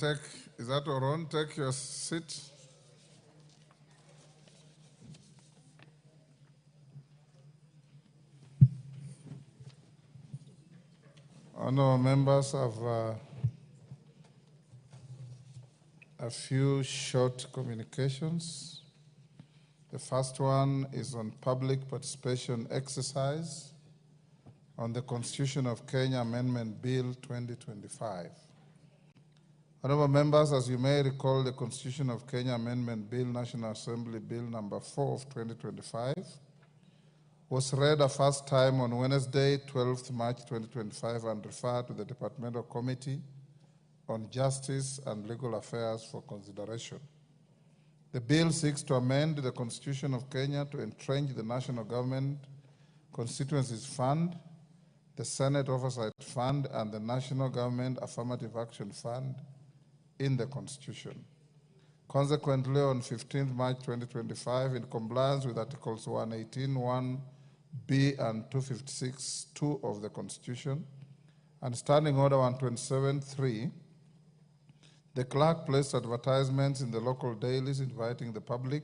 Is that Oron? Take your seat. Honourable members have a few short communications. The first one is on public participation exercise on the Constitution of Kenya Amendment Bill 2025. Honourable members, as you may recall, the Constitution of Kenya Amendment Bill, National Assembly Bill number 4 of 2025, was read a first time on Wednesday, 12th March 2025, and referred to the Departmental Committee on Justice and Legal Affairs for consideration. The bill seeks to amend the Constitution of Kenya to entrench the National Government Constituencies Fund, the Senate Oversight Fund, and the National Government Affirmative Action Fund in the Constitution. Consequently, on 15th March 2025, in compliance with Articles 118(1)(b) and 256(2) of the Constitution, and Standing Order 127(3), the clerk placed advertisements in the local dailies inviting the public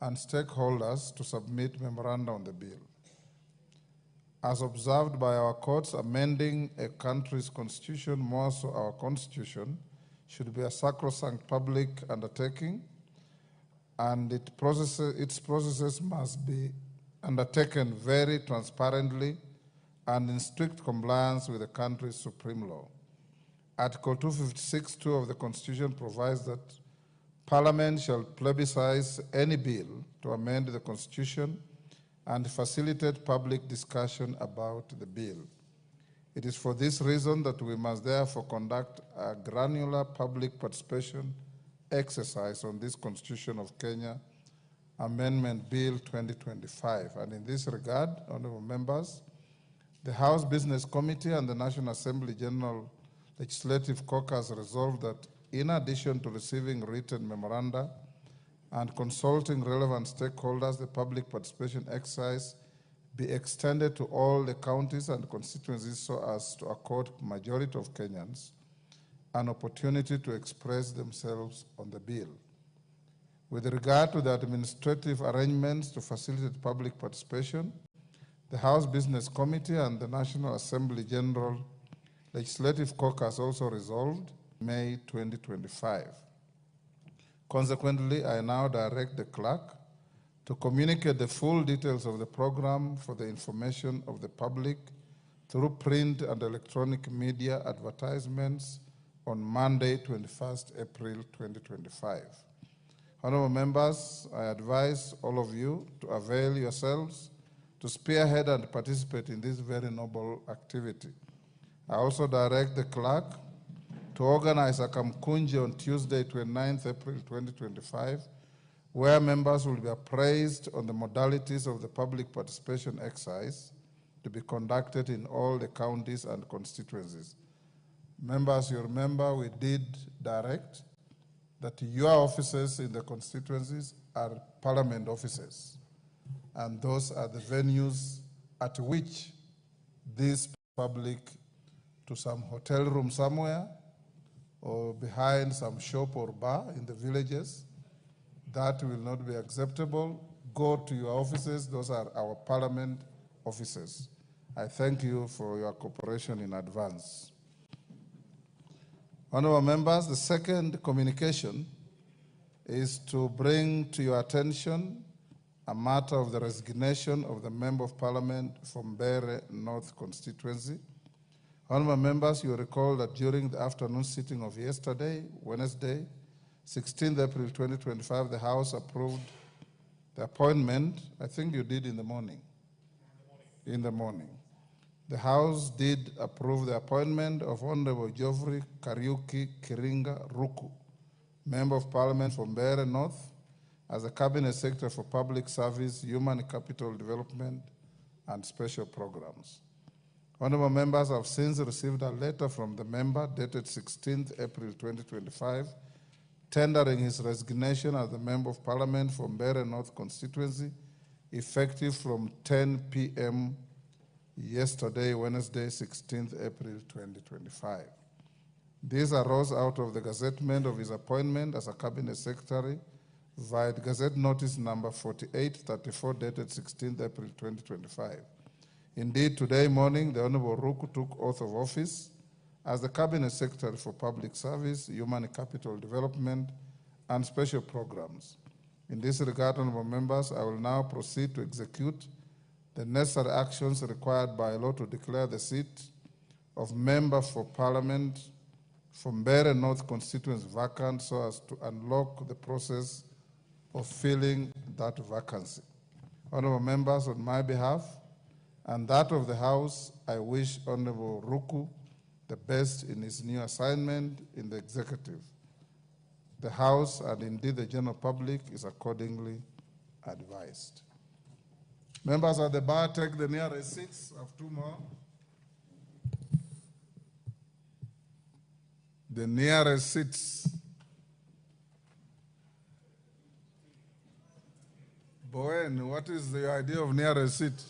and stakeholders to submit memoranda on the bill. As observed by our courts, amending a country's constitution, more so our constitution, should be a sacrosanct public undertaking, and its processes must be undertaken very transparently and in strict compliance with the country's supreme law. Article 256(2) of the Constitution provides that Parliament shall plebiscite any bill to amend the Constitution and facilitate public discussion about the bill. It is for this reason that we must therefore conduct a granular public participation exercise on this Constitution of Kenya Amendment Bill 2025. And in this regard, honourable members, the House Business Committee and the National Assembly General Legislative Caucus resolved that in addition to receiving written memoranda and consulting relevant stakeholders, the public participation exercise be extended to all the counties and constituencies so as to accord majority of Kenyans an opportunity to express themselves on the bill. With regard to the administrative arrangements to facilitate public participation, the House Business Committee and the National Assembly General Legislative Caucus also resolved May 2025. Consequently, I now direct the clerk to communicate the full details of the program for the information of the public through print and electronic media advertisements on Monday, 21st April 2025. Honourable members, I advise all of you to avail yourselves to spearhead and participate in this very noble activity. I also direct the clerk to organize a Kamkunji on Tuesday, 29th April 2025, where members will be appraised on the modalities of the public participation exercise to be conducted in all the counties and constituencies. Members, you remember we did direct that your offices in the constituencies are parliament offices, and those are the venues at which this public, to some hotel room somewhere or behind some shop or bar in the villages, that will not be acceptable. Go to your offices. Those are our parliament offices. I thank you for your cooperation in advance. Honourable members, the second communication is to bring to your attention a matter of the resignation of the Member of Parliament from Mbeere North constituency. Honourable members, you recall that during the afternoon sitting of yesterday, Wednesday, 16th April 2025, the House approved the appointment. I think you did in the morning. In the morning. The House did approve the appointment of Honorable Geoffrey Kariuki Kiringa Ruku, Member of Parliament from Mbeere North, as a Cabinet Secretary for Public Service, Human Capital Development, and Special Programs. Honourable members have since received a letter from the member dated 16th April 2025, tendering his resignation as the Member of Parliament from Mbeere North constituency, effective from 10 p.m. yesterday, Wednesday, 16th April 2025. This arose out of the gazettement of his appointment as a cabinet secretary via Gazette Notice number 4834 dated 16th April 2025. Indeed, today morning, the Honorable Ruku took oath of office as the Cabinet Secretary for Public Service, Human Capital Development, and Special Programs. In this regard, honorable members, I will now proceed to execute the necessary actions required by law to declare the seat of Member for Parliament from Mbeere North constituency vacant so as to unlock the process of filling that vacancy. Honorable members, on my behalf and that of the House, I wish Honorable Ruku the best in his new assignment in the executive. The House and indeed the general public is accordingly advised. Members at the bar, take the nearest seats. I have two more. The nearest seats. Bowen, what is the idea of nearest seat?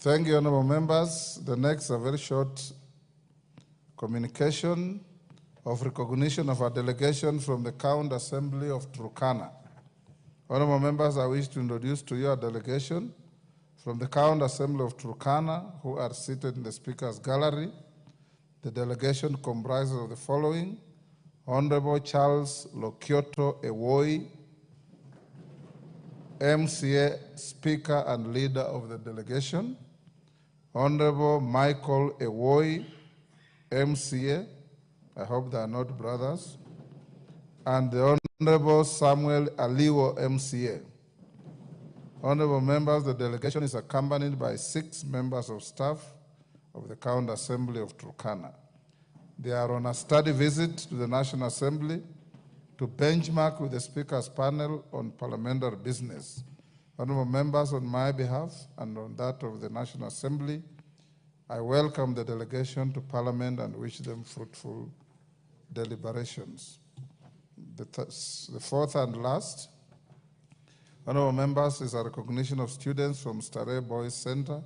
Thank you, honorable members. The next, a very short communication of recognition of a delegation from the County Assembly of Turkana. Honorable members, I wish to introduce to you a delegation from the County Assembly of Turkana who are seated in the Speaker's Gallery. The delegation comprises of the following: Honorable Charles Lokioto Ewoi, MCA, Speaker and Leader of the delegation; Honorable Michael Ewoi, MCA, I hope they are not brothers; and the Honorable Samuel Aliwo, MCA. Honorable members, the delegation is accompanied by 6 members of staff of the County Assembly of Turkana. They are on a study visit to the National Assembly to benchmark with the Speaker's panel on parliamentary business. Honorable members, on my behalf and on that of the National Assembly, I welcome the delegation to Parliament and wish them fruitful deliberations. The fourth and last, honorable members, is a recognition of students from Starehe Boys Center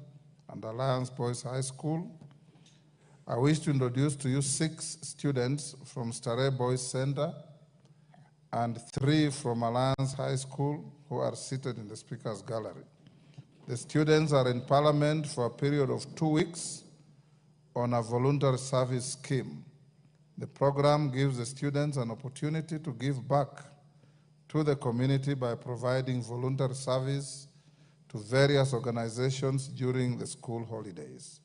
and Alliance Boys High School. I wish to introduce to you 6 students from Starehe Boys Center and 3 from Alliance High School who are seated in the Speaker's Gallery. The students are in Parliament for a period of 2 weeks on a voluntary service scheme. The program gives the students an opportunity to give back to the community by providing voluntary service to various organizations during the school holidays.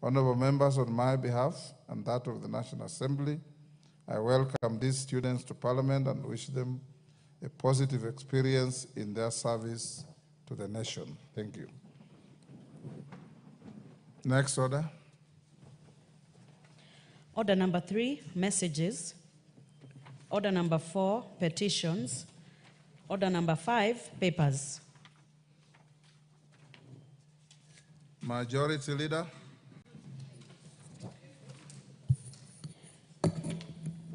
Honorable members, on my behalf and that of the National Assembly, I welcome these students to Parliament and wish them a positive experience in their service to the nation. Thank you. Next order. Order number 3, messages. Order number 4, petitions. Order number 5, papers. Majority Leader.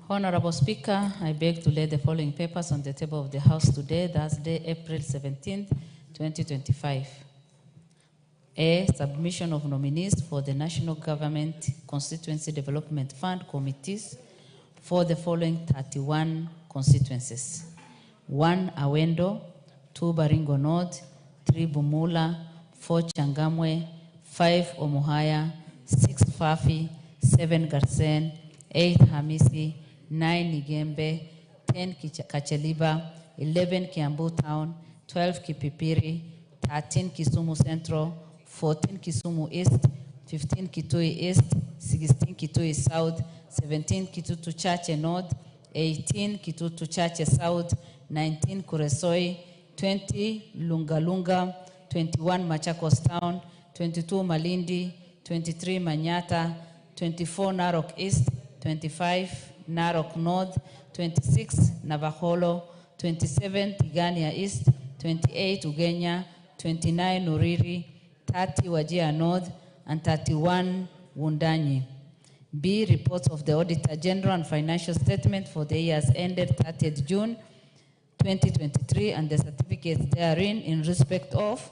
Honorable Speaker, I beg to lay the following papers on the table of the House today, Thursday, April 17th, 2025. A, submission of nominees for the National Government Constituency Development Fund committees for the following 31 constituencies: 1 Awendo, 2 Baringo North, 3 Bumula, 4 Changamwe, 5 Omuhaya, 6 Fafi, 7 Garsen, 8 Hamisi, 9 Nigembe, 10 Kacheliba, 11 Kiambu Town, 12 Kipipiri, 13 Kisumu Central, 14 Kisumu East, 15 Kitui East, 16 Kitui South, 17 Kitutu Chache North, 18 Kitutu Chache South, 19 Kuresoi, 20 Lungalunga, 21 Machakos Town, 22 Malindi, 23 Manyata, 24 Narok East, 25 Narok North, 26 Navaholo, 27 Tigania East, 28 Ugenya, 29 Uriri, 30 Wajir North, and 31 Wundanyi. B, reports of the Auditor General and financial statement for the years ended 30th June 2023 and the certificates therein in respect of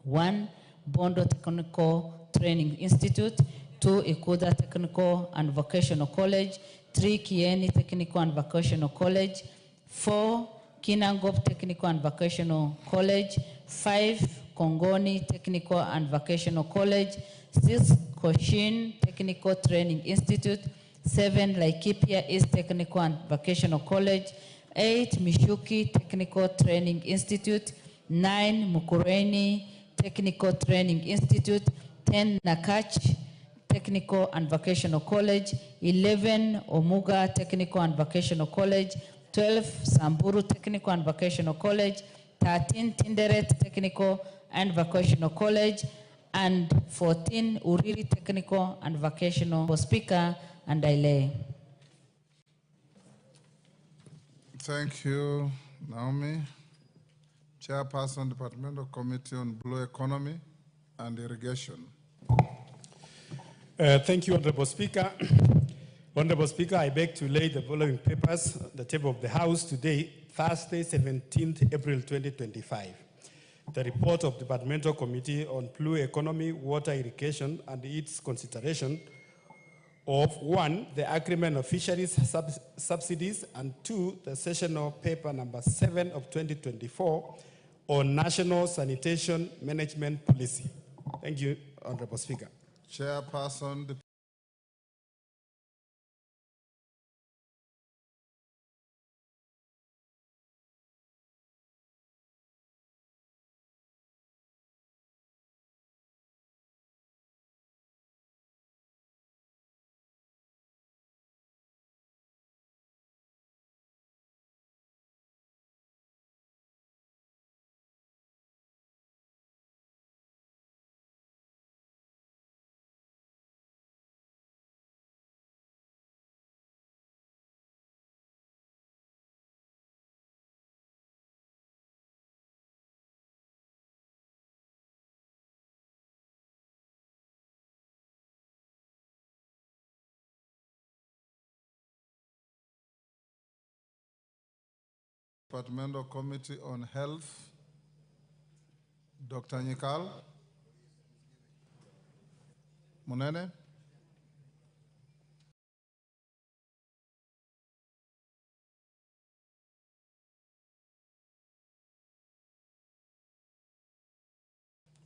1. Bondo Technical Training Institute, 2, Ikuda Technical and Vocational College, 3, Kieni Technical and Vocational College, 4, Kinangop Technical and Vocational College, 5, Kongoni Technical and Vocational College, 6, Koshin Technical Training Institute, 7, Laikipia East Technical and Vocational College, 8, Mishuki Technical Training Institute, 9, Mukureni Technical Training Institute, 10, Nakach Technical and Vocational College, 11, Omuga Technical and Vocational College, 12, Samburu Technical and Vocational College, 13, Tinderet Technical and Vocational College, and 14, Uriri Technical and Vocational. For Speaker, and I lay. Thank you, Naomi. Chairperson, Departmental Committee on Blue Economy and Irrigation. Thank you, Honorable Speaker. Honorable Speaker, I beg to lay the following papers on the table of the House today, Thursday, 17th April 2025. The report of Departmental Committee on Blue Economy, Water Irrigation, and its consideration of 1, the agreement of fisheries subsidies, and 2, the sessional paper number 7 of 2024 on national sanitation management policy. Thank you, Honorable Speaker. Chairperson, Departmental Committee on Health, Dr. Nyikal Munene.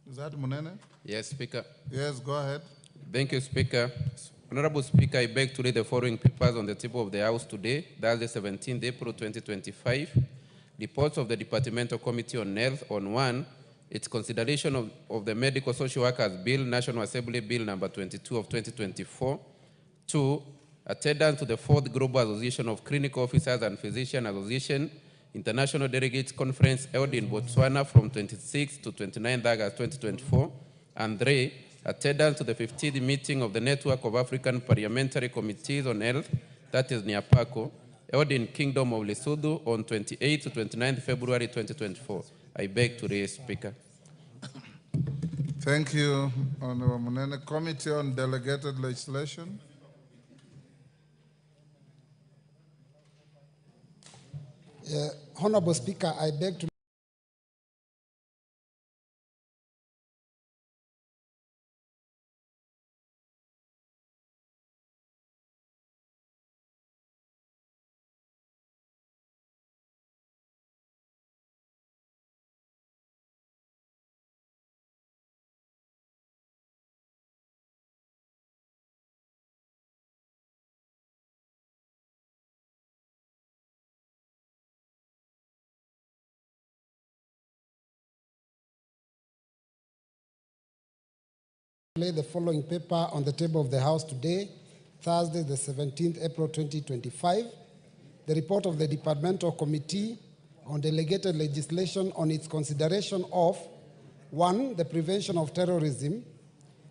Is that Munene? Yes, Speaker. Yes, go ahead. Thank you, Speaker. Honorable Speaker, I beg to read the following papers on the table of the House today, Thursday, 17th April 2025. Reports of the Departmental Committee on Health on 1, its consideration of the Medical Social Workers Bill, National Assembly Bill number 22 of 2024. 2, attendance to the 4th Global Association of Clinical Officers and Physician Association International Delegates Conference held in Botswana from 26 to 29 August 2024. And 3, attendance to the 15th meeting of the Network of African Parliamentary Committees on Health, that is NIAPACO, held in Kingdom of Lesotho on 28 to 29 February 2024. I beg to raise, Speaker. Thank you, Honorable Munene. Committee on Delegated Legislation. Honorable Speaker, I beg to lay the following paper on the table of the House today, Thursday, the 17th April 2025. The report of the Departmental Committee on Delegated Legislation on its consideration of 1, the prevention of terrorism,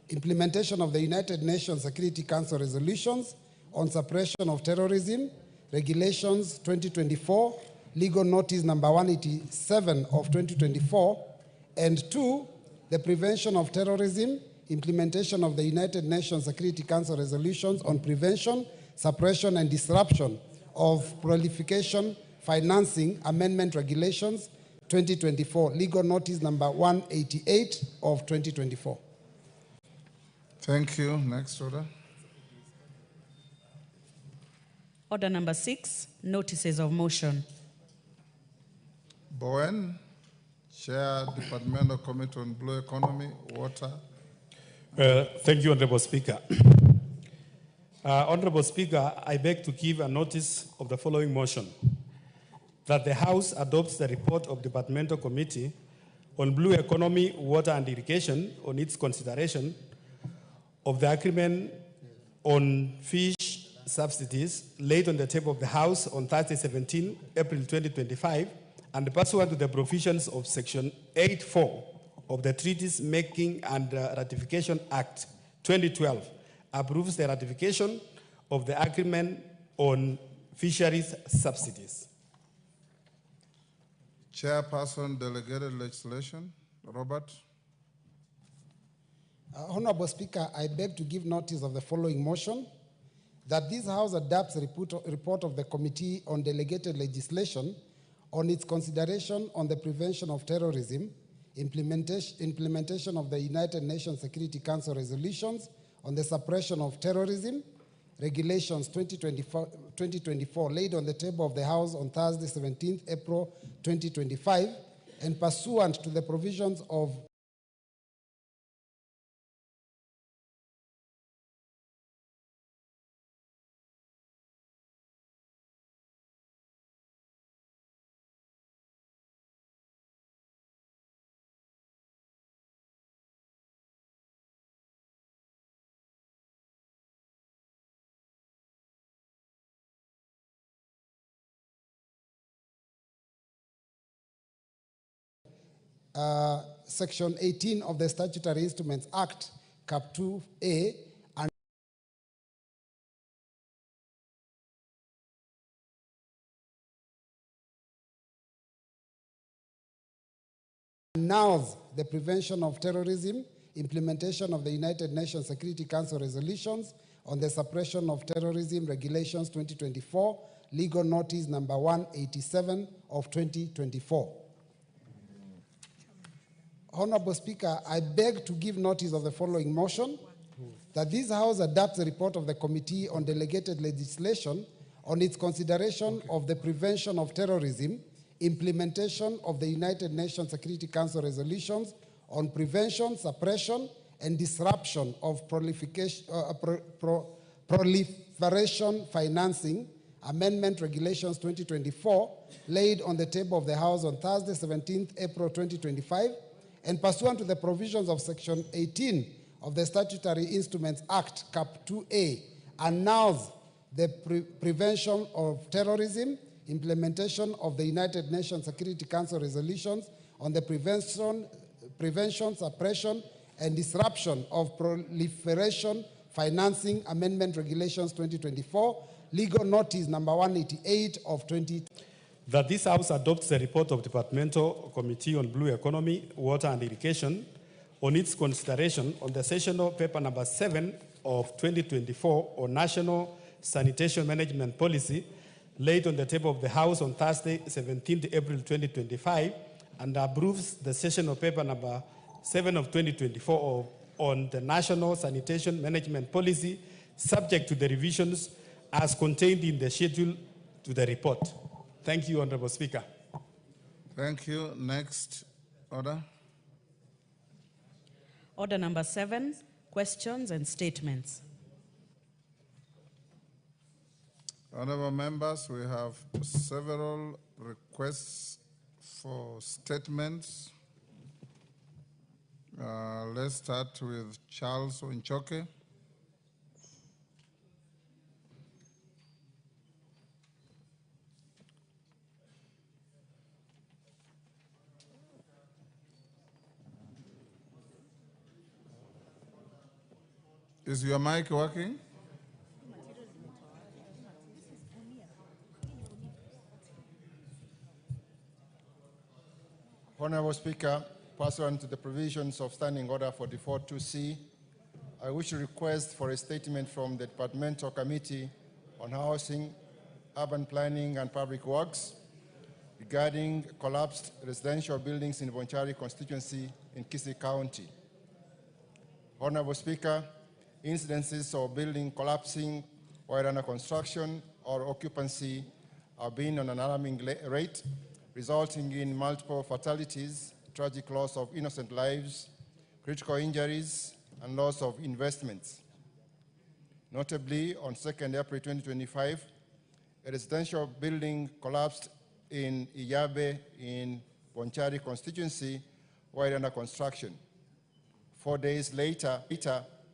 implementation of the United Nations Security Council resolutions on suppression of terrorism, regulations 2024, legal notice number 187 of 2024, and 2, the prevention of terrorism, implementation of the United Nations Security Council resolutions on prevention, suppression, and disruption of proliferation, financing, amendment regulations 2024. Legal notice number 188 of 2024. Thank you. Next order. Order number 6, notices of motion. Bowen, Chair, Departmental Committee on Blue Economy, Water. Thank you, Honorable Speaker. Honorable Speaker, I beg to give a notice of the following motion: that the House adopts the report of Departmental Committee on Blue Economy, Water and Irrigation on its consideration of the agreement on fish subsidies laid on the table of the House on Thursday, 17 April 2025, and pursuant to the provisions of Section 8.4 of the Treaties Making and Ratification Act 2012, approves the ratification of the agreement on fisheries subsidies. Chairperson, Delegated Legislation, Robert. Honorable Speaker, I beg to give notice of the following motion: that this House adopts a report of the Committee on Delegated Legislation on its consideration on the prevention of terrorism, implementation of the United Nations Security Council resolutions on the suppression of terrorism, regulations 2024 laid on the table of the House on Thursday, 17th April 2025, and pursuant to the provisions of Section 18 of the Statutory Instruments Act, Cap 2A, and announce the prevention of terrorism, implementation of the United Nations Security Council resolutions on the suppression of terrorism, regulations 2024, legal notice number 187 of 2024. Honorable Speaker, I beg to give notice of the following motion: that this House adopts the report of the Committee on Delegated Legislation on its consideration of the prevention of terrorism, implementation of the United Nations Security Council resolutions on prevention, suppression, and disruption of proliferation financing, Amendment Regulations 2024, laid on the table of the House on Thursday, 17th April 2025, and pursuant to the provisions of Section 18 of the Statutory Instruments Act, Cap 2A, announce the prevention of terrorism, implementation of the United Nations Security Council resolutions on the prevention, suppression, and disruption of proliferation financing, Amendment Regulations 2024, legal notice number 188 of 2020. That this House adopts the report of Departmental Committee on Blue Economy, Water and Irrigation on its consideration on the sessional paper number 7 of 2024 on National Sanitation Management Policy, laid on the table of the House on Thursday, 17th April 2025, and approves the sessional paper number 7 of 2024 on the National Sanitation Management Policy, subject to the revisions as contained in the schedule to the report. Thank you, Honorable Speaker. Thank you. Next order. Order number 7, questions and statements. Honorable members, we have several requests for statements. Let's start with Charles Onchoke. Is your mic working? Honorable Speaker, pursuant to the provisions of Standing Order 44-2C, I wish to request for a statement from the Departmental Committee on Housing, Urban Planning and Public Works regarding collapsed residential buildings in Bonchari constituency in Kisii County. Honorable Speaker, incidences of building collapsing while under construction or occupancy have been on an alarming rate, resulting in multiple fatalities, tragic loss of innocent lives, critical injuries, and loss of investments. Notably, on 2nd April 2025, a residential building collapsed in Iyabe in Bonchari constituency while under construction. 4 days later,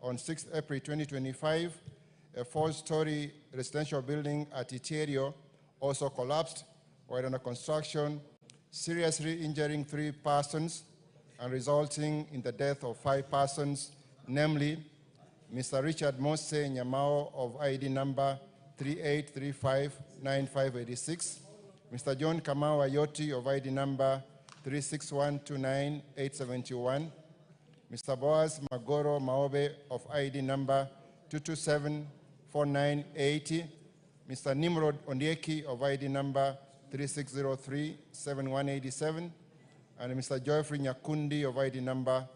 on 6th April 2025, a 4-story residential building at Iterio also collapsed while under construction, seriously injuring 3 persons and resulting in the death of 5 persons, namely Mr. Richard Mose Nyamao of ID number 38359586, Mr. John Kamau Ayoti of ID number 361298871, Mr. Boaz Magoro Maobe of ID number 2274980, Mr. Nimrod Ondieki of ID number 36037187, and Mr. Geoffrey Nyakundi of ID number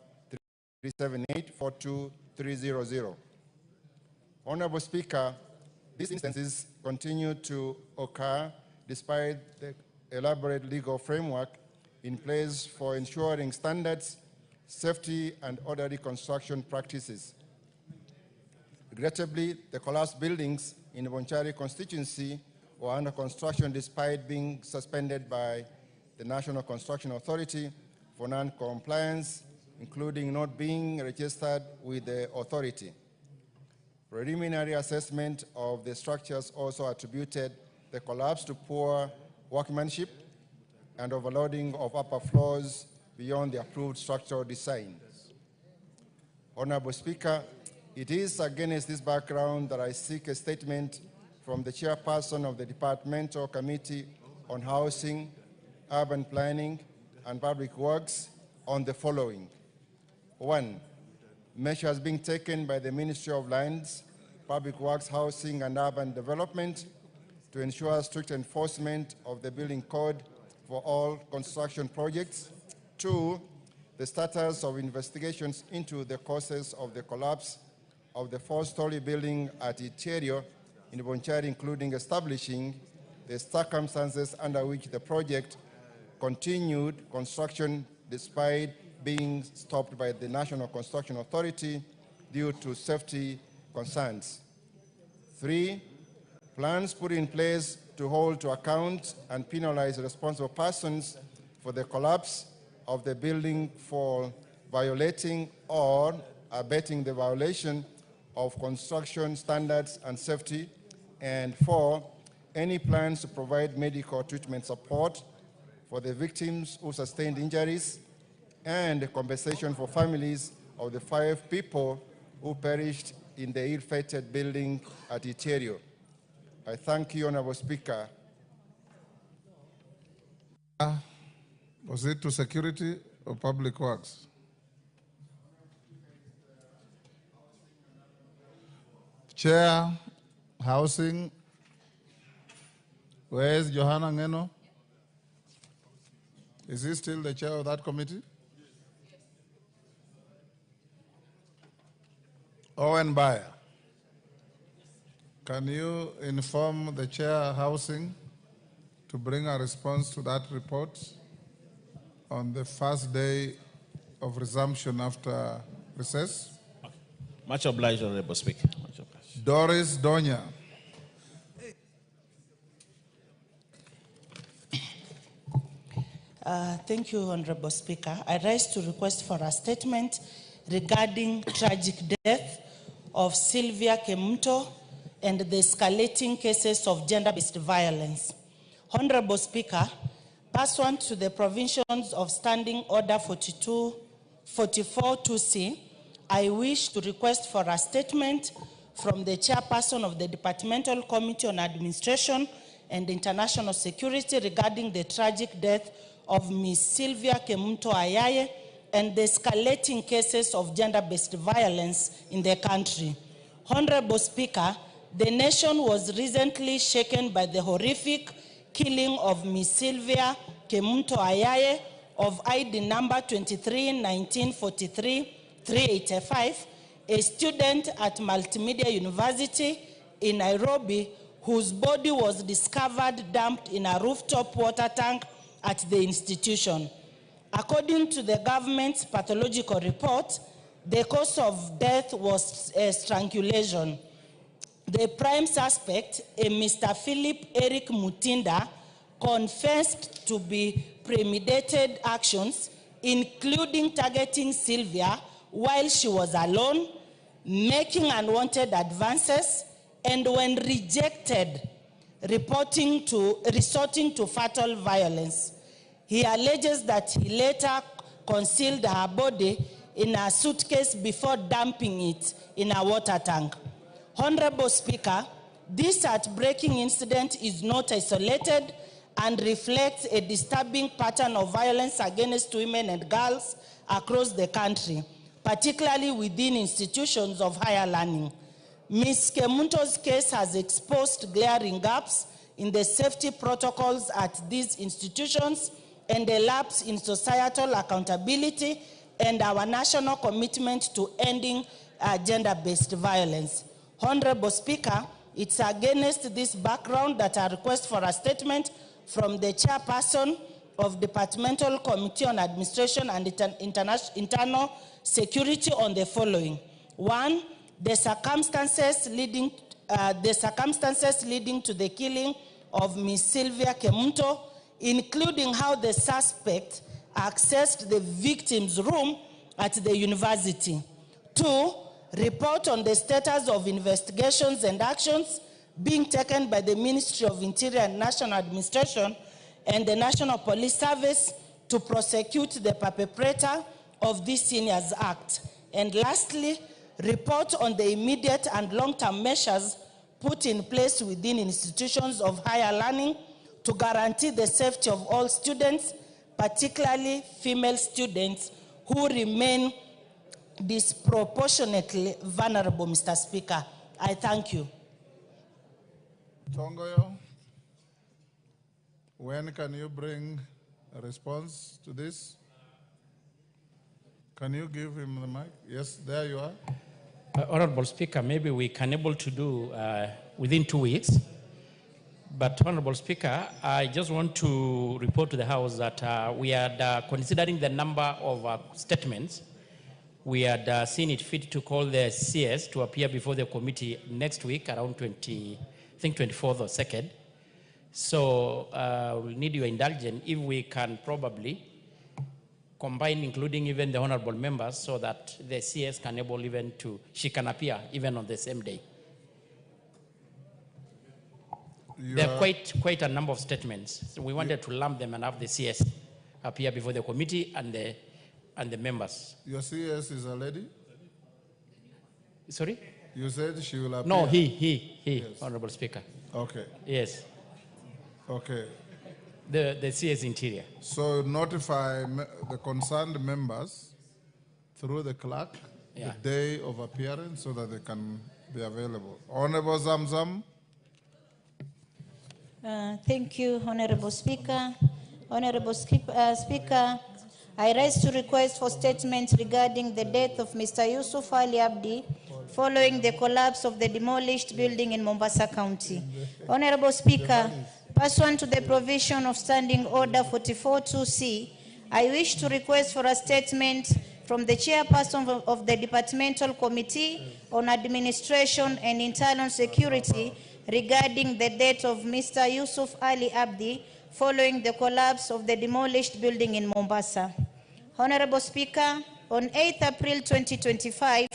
37842. Honorable Speaker, these instances continue to occur despite the elaborate legal framework in place for ensuring standards, safety, and orderly construction practices. Regrettably, the collapsed buildings in the Bonchari constituency were under construction despite being suspended by the National Construction Authority for non-compliance, including not being registered with the authority. Preliminary assessment of the structures also attributed the collapse to poor workmanship and overloading of upper floors beyond the approved structural design. Honorable Speaker, it is against this background that I seek a statement from the chairperson of the Departmental Committee on Housing, Urban Planning, and Public Works on the following. 1. Measures being taken by the Ministry of Lands, Public Works, Housing, and Urban Development to ensure strict enforcement of the building code for all construction projects. 2. The status of investigations into the causes of the collapse of the 4-story building at Iterio in Bonchari, including establishing the circumstances under which the project continued construction despite being stopped by the National Construction Authority due to safety concerns. 3. Plans put in place to hold to account and penalize responsible persons for the collapse of the building for violating or abetting the violation of construction standards and safety. And 4. Any plans to provide medical treatment support for the victims who sustained injuries and compensation for families of the 5 people who perished in the ill-fated building at Iterio. I thank you, Honorable Speaker. Was it to security or public works? Chair, housing. Where is Johanna Ngeno? Is he still the chair of that committee? Owen Bayer. Can you inform the chair housing to bring a response to that report on the first day of resumption after recess? Okay. Much obliged, Honorable Speaker. Much obliged. Doris Donya. Thank you, Honorable Speaker. I rise to request for a statement regarding tragic death of Sylvia Kemunto and the escalating cases of gender-based violence. Honorable Speaker, pursuant to the provisions of Standing Order 44-2C, I wish to request for a statement from the chairperson of the Departmental Committee on Administration and International Security regarding the tragic death of Ms. Sylvia Kemunto Ayaye and the escalating cases of gender-based violence in the country. Honorable Speaker, the nation was recently shaken by the horrific killing of Miss Sylvia Kemunto Ayaye of ID number 23-1943-385, a student at Multimedia University in Nairobi, whose body was discovered dumped in a rooftop water tank at the institution. According to the government's pathological report, the cause of death was strangulation. The prime suspect, a Mr. Philip Eric Mutinda, confessed to be premeditated actions, including targeting Sylvia while she was alone, making unwanted advances, and when rejected, resorting to fatal violence. He alleges that he later concealed her body in a suitcase before dumping it in a water tank. Honorable Speaker, this heartbreaking incident is not isolated and reflects a disturbing pattern of violence against women and girls across the country, particularly within institutions of higher learning. Ms. Kemunto's case has exposed glaring gaps in the safety protocols at these institutions and a lapse in societal accountability and our national commitment to ending gender-based violence. Honorable Speaker, it's against this background that I request for a statement from the chairperson of Departmental Committee on Administration and Internal Security on the following. One, the circumstances leading to the killing of Ms. Sylvia Kemunto, including how the suspect accessed the victim's room at the university. Two, report on the status of investigations and actions being taken by the Ministry of Interior and National Administration and the National Police Service to prosecute the perpetrator of this Seniors Act. And lastly, report on the immediate and long-term measures put in place within institutions of higher learning to guarantee the safety of all students, particularly female students who remain disproportionately vulnerable, Mr. Speaker. I thank you. Tongoyo, when can you bring a response to this? Can you give him the mic? Yes, there you are. Honorable Speaker, maybe we can able to do within 2 weeks. But Honorable Speaker, I just want to report to the House that we are considering the number of statements. We had seen it fit to call the CS to appear before the committee next week around 24th or 2nd. So we'll need your indulgence if we can probably combine, including even the honorable members, so that the CS can able even to, she can appear even on the same day. There are quite a number of statements. So we wanted to lump them and have the CS appear before the committee and the members. Your CS is a lady? Sorry? You said she will appear? No, he, yes. Honorable Speaker. Okay. Yes. Okay. The CS Interior. So notify the concerned members through the clerk the day of appearance so that they can be available. Honorable Zamzam. Thank you, Honorable Speaker. Honorable Speaker, I rise to request for statements regarding the death of Mr. Yusuf Ali Abdi following the collapse of the demolished building in Mombasa County. Honorable Speaker, pursuant to the provision of Standing Order 44-2C, I wish to request for a statement from the chairperson of the Departmental Committee on Administration and Internal Security regarding the death of Mr. Yusuf Ali Abdi following the collapse of the demolished building in Mombasa. Honorable Speaker, on 8th April 2025,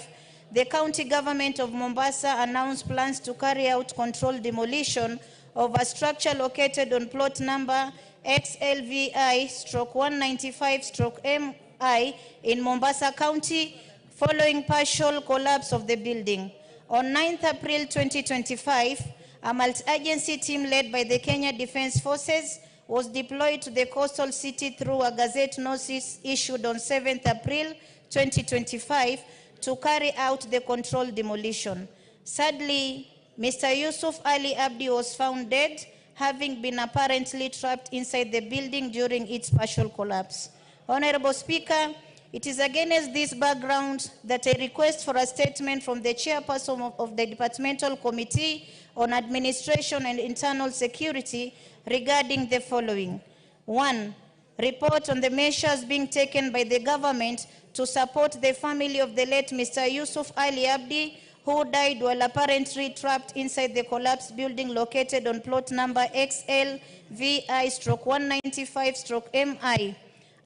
the county government of Mombasa announced plans to carry out controlled demolition of a structure located on plot number XLVI/195/MI in Mombasa County following partial collapse of the building. On 9th April 2025, a multi-agency team led by the Kenya Defence Forces was deployed to the coastal city through a Gazette notice issued on 7th April 2025 to carry out the controlled demolition. Sadly, Mr. Yusuf Ali Abdi was found dead having been apparently trapped inside the building during its partial collapse. Honorable Speaker, it is against this background that I request for a statement from the chairperson of the Departmental Committee on Administration and Internal Security regarding the following. 1. Report on the measures being taken by the government to support the family of the late Mr. Yusuf Ali Abdi, who died while apparently trapped inside the collapsed building located on plot number XLVI/195/MI.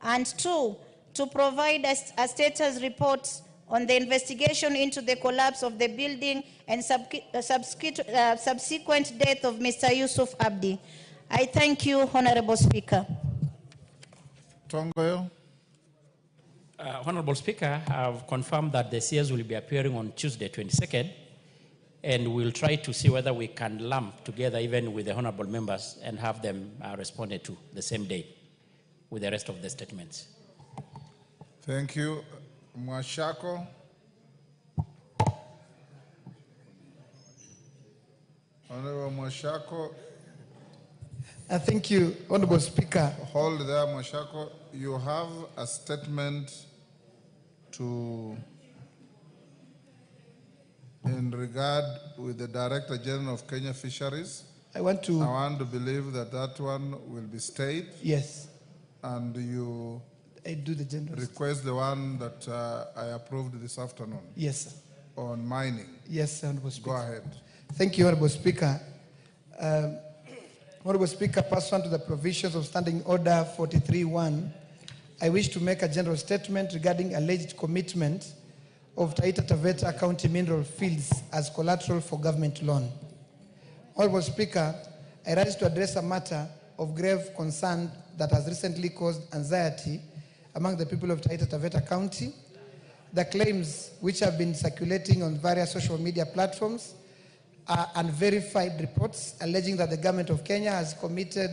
And 2, to provide a status report on the investigation into the collapse of the building and subsequent death of Mr. Yusuf Abdi. I thank you, Honorable Speaker. Tongoyo. Honorable Speaker, I've confirmed that the CS will be appearing on Tuesday, 22nd, and we'll try to see whether we can lump together even with the honorable members and have them responded to the same day with the rest of the statements. Thank you. Mwashako. Honorable Mwashako. Thank you, Honorable Speaker. Hold there, Mwashako. You have a statement in regard with the Director General of Kenya Fisheries. I want to believe that one will be stayed. Yes. And you do the general request the one that I approved this afternoon. Yes, sir. On mining. Yes, Honorable Speaker. Go ahead. Thank you, Honorable Speaker. Honorable Speaker, pursuant to the provisions of Standing Order 43.1, I wish to make a general statement regarding alleged commitment of Taita Taveta County mineral fields as collateral for government loan. Honorable Speaker, I rise to address a matter of grave concern that has recently caused anxiety among the people of Taita Taveta County. The claims which have been circulating on various social media platforms are unverified reports alleging that the government of Kenya has committed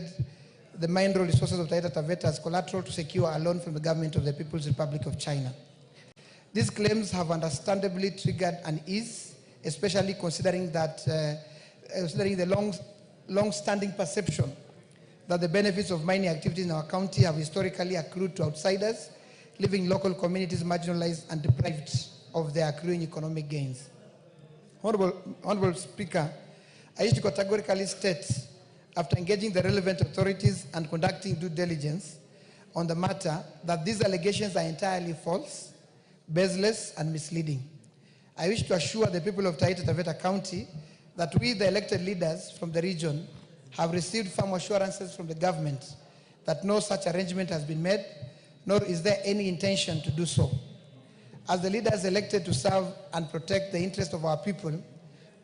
the mineral resources of Taita Taveta as collateral to secure a loan from the government of the People's Republic of China. These claims have understandably triggered unease, especially considering the long-standing perception that the benefits of mining activities in our county have historically accrued to outsiders, leaving local communities marginalized and deprived of their accruing economic gains. Honorable Speaker, I wish to categorically state, after engaging the relevant authorities and conducting due diligence on the matter, that these allegations are entirely false, baseless, and misleading. I wish to assure the people of Taita Taveta County that we, the elected leaders from the region, have received firm assurances from the government that no such arrangement has been made, nor is there any intention to do so. As the leaders elected to serve and protect the interests of our people,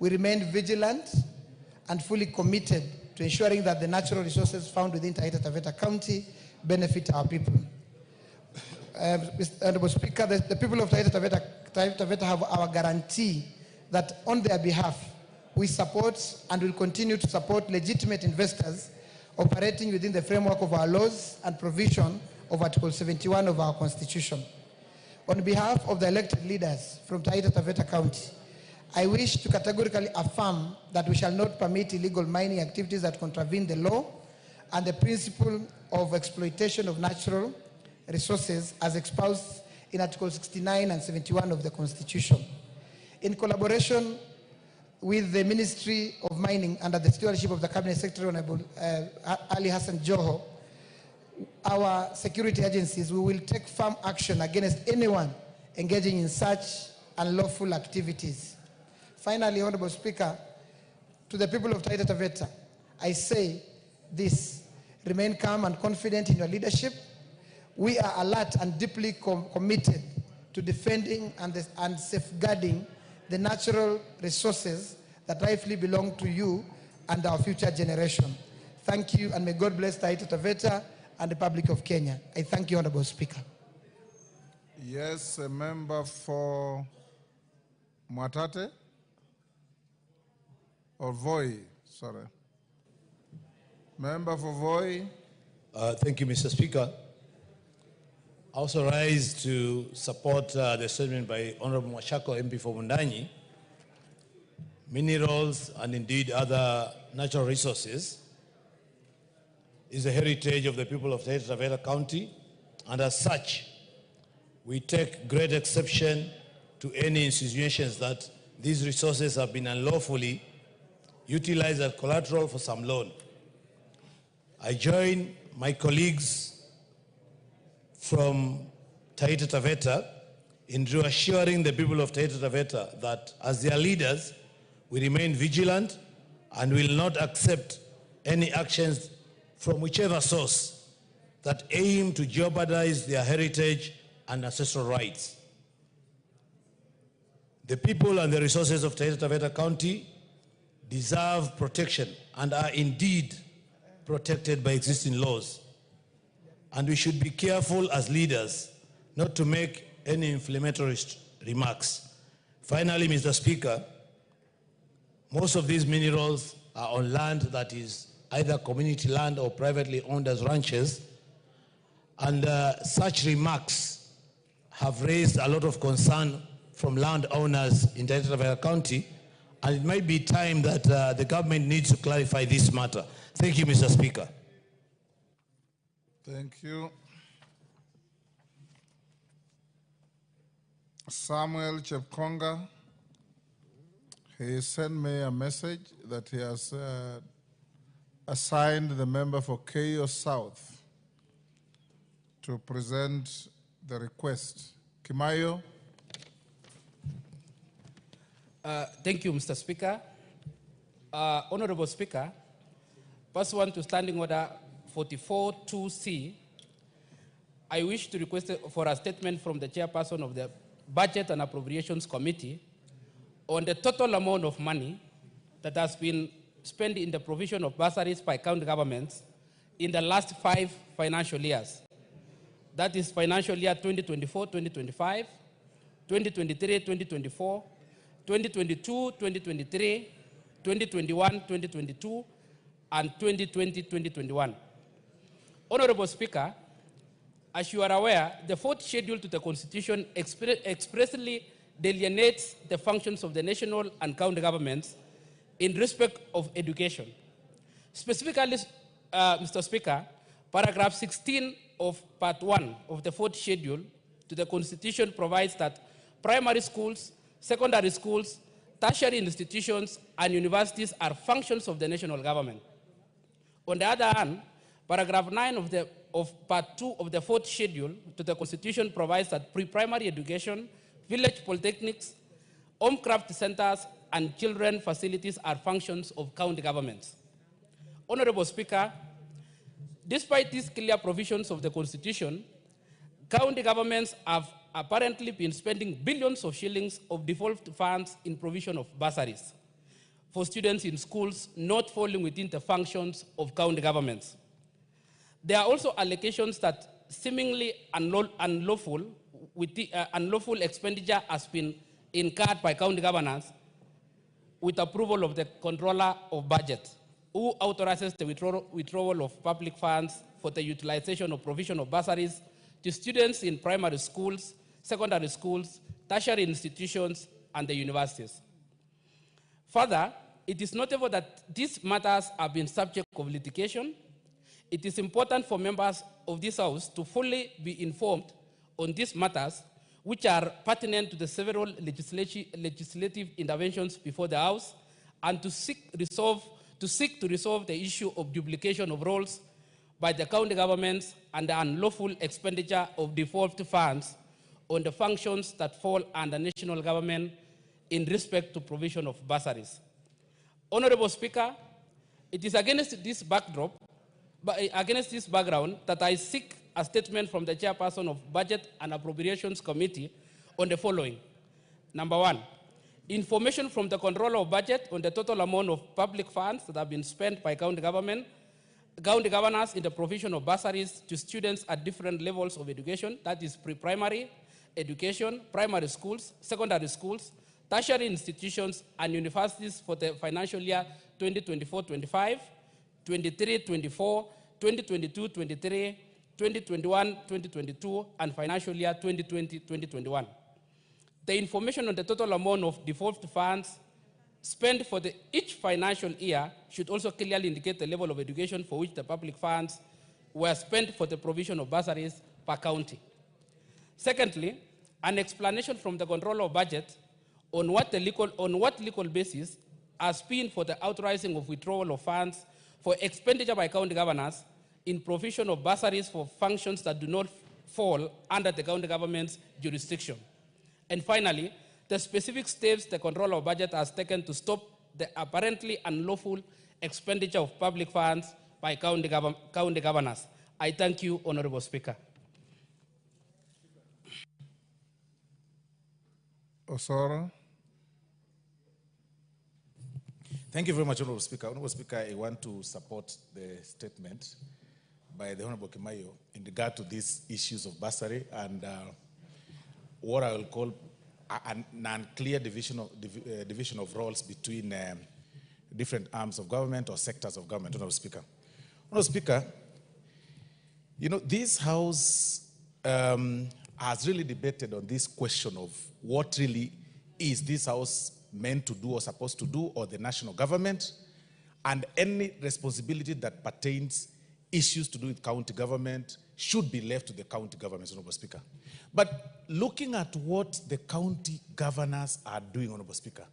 we remain vigilant and fully committed to ensuring that the natural resources found within Taita Taveta County benefit our people. Mr. Honorable Speaker, the people of Taita Taveta have our guarantee that on their behalf, we support and will continue to support legitimate investors operating within the framework of our laws and provision of Article 71 of our Constitution. On behalf of the elected leaders from Taita Taveta County, I wish to categorically affirm that we shall not permit illegal mining activities that contravene the law and the principle of exploitation of natural resources as espoused in Article 69 and 71 of the Constitution. In collaboration with the Ministry of Mining under the stewardship of the Cabinet Secretary Honorable Ali Hassan Joho, our security agencies, we will take firm action against anyone engaging in such unlawful activities. Finally, Honorable Speaker, to the people of Taita Taveta, I say this: remain calm and confident in your leadership. We are alert and deeply committed to defending and safeguarding the natural resources that rightfully belong to you and our future generation. Thank you, and may God bless Taita Taveta and the Republic of Kenya. I thank you, Honorable Speaker. Yes, a member for Mwatate or Voi, sorry. Member for Voi. Thank you, Mr. Speaker. I also rise to support the statement by Honorable Mwashako, MP for Mundanyi. Minerals and indeed other natural resources is the heritage of the people of Taita Taveta County, and as such, we take great exception to any insinuations that these resources have been unlawfully utilized as collateral for some loan. I join my colleagues from Taita Taveta in reassuring the people of Taita Taveta that as their leaders, we remain vigilant and will not accept any actions from whichever source that aim to jeopardize their heritage and ancestral rights. The people and the resources of Taita Taveta County deserve protection and are indeed protected by existing laws. And we should be careful as leaders not to make any inflammatory remarks. Finally, Mr. Speaker, most of these minerals are on land that is either community land or privately owned as ranches, and such remarks have raised a lot of concern from landowners in Taita Taveta County, and it might be time that the government needs to clarify this matter. Thank you, Mr. Speaker. Thank you. Samuel Chepkonga, he sent me a message that he has assigned the member for Keio South to present the request. Kimayo. Thank you, Mr. Speaker. Honorable Speaker, pursuant to Standing Order 44-2C, I wish to request for a statement from the chairperson of the Budget and Appropriations Committee on the total amount of money that has been spent in the provision of bursaries by county governments in the last 5 financial years. That is financial year 2024-2025, 2023-2024, 2022-2023, 2021-2022, and 2020-2021. Honorable Speaker, as you are aware, the 4th schedule to the Constitution expressly delineates the functions of the national and county governments in respect of education. Specifically, Mr. Speaker, paragraph 16 of part 1 of the 4th schedule to the Constitution provides that primary schools, secondary schools, tertiary institutions, and universities are functions of the national government. On the other hand, paragraph 9 of part 2 of the 4th schedule to the Constitution provides that pre-primary education, village polytechnics, home craft centers, and children facilities are functions of county governments. Honorable Speaker, despite these clear provisions of the Constitution, county governments have apparently been spending billions of shillings of devolved funds in provision of bursaries for students in schools not falling within the functions of county governments. There are also allegations that seemingly unlawful expenditure has been incurred by county governors with approval of the Controller of Budget, who authorizes the withdrawal of public funds for the utilization of provision of bursaries to students in primary schools, secondary schools, tertiary institutions, and the universities. Further, it is notable that these matters have been subject of litigation. It is important for members of this House to fully be informed on these matters, which are pertinent to the several legislative interventions before the House, and to seek to resolve the issue of duplication of roles by the county governments and the unlawful expenditure of devolved funds on the functions that fall under national government in respect to provision of bursaries. Honorable Speaker, it is against this background that I seek a statement from the chairperson of Budget and Appropriations Committee on the following. Number 1, information from the Controller of Budget on the total amount of public funds that have been spent by county governors in the provision of bursaries to students at different levels of education, that is pre-primary education, primary schools, secondary schools, tertiary institutions, and universities for the financial year 2024-25, 23-24, 2022-23, 2021-2022, and financial year 2020-2021. The information on the total amount of devolved funds spent for each financial year should also clearly indicate the level of education for which the public funds were spent for the provision of bursaries per county. Secondly, an explanation from the Controller of Budget on what legal basis has been for the authorizing of withdrawal of funds for expenditure by county governors in provision of bursaries for functions that do not fall under the county government's jurisdiction. And finally, the specific steps the Controller of Budget has taken to stop the apparently unlawful expenditure of public funds by county governors. I thank you, Honorable Speaker. Osoro. Thank you very much, Honorable Speaker. Honorable Speaker, I want to support the statement by the Honorable Kimayo in regard to these issues of bursary and what I will call an unclear division of roles between different arms of government or sectors of government. Honorable Speaker. Honorable Speaker, you know, this House has really debated on this question of what really is this House meant to do or supposed to do, or the national government, and any responsibility that pertains issues to do with county government should be left to the county government, Honorable Speaker. But looking at what the county governors are doing, Honorable Speaker,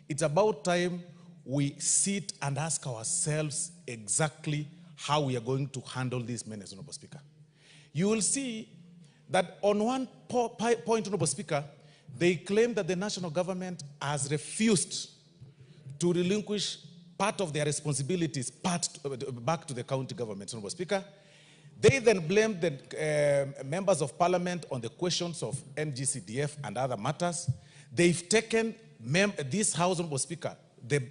it's about time we sit and ask ourselves exactly how we are going to handle these menace, Honorable Speaker. You will see that on one point, Honorable Speaker, they claim that the national government has refused to relinquish part of their responsibilities back to the county government, Honorable Speaker. They then blame the members of parliament on the questions of NGCDF and other matters. They've taken this House, Honorable Speaker, the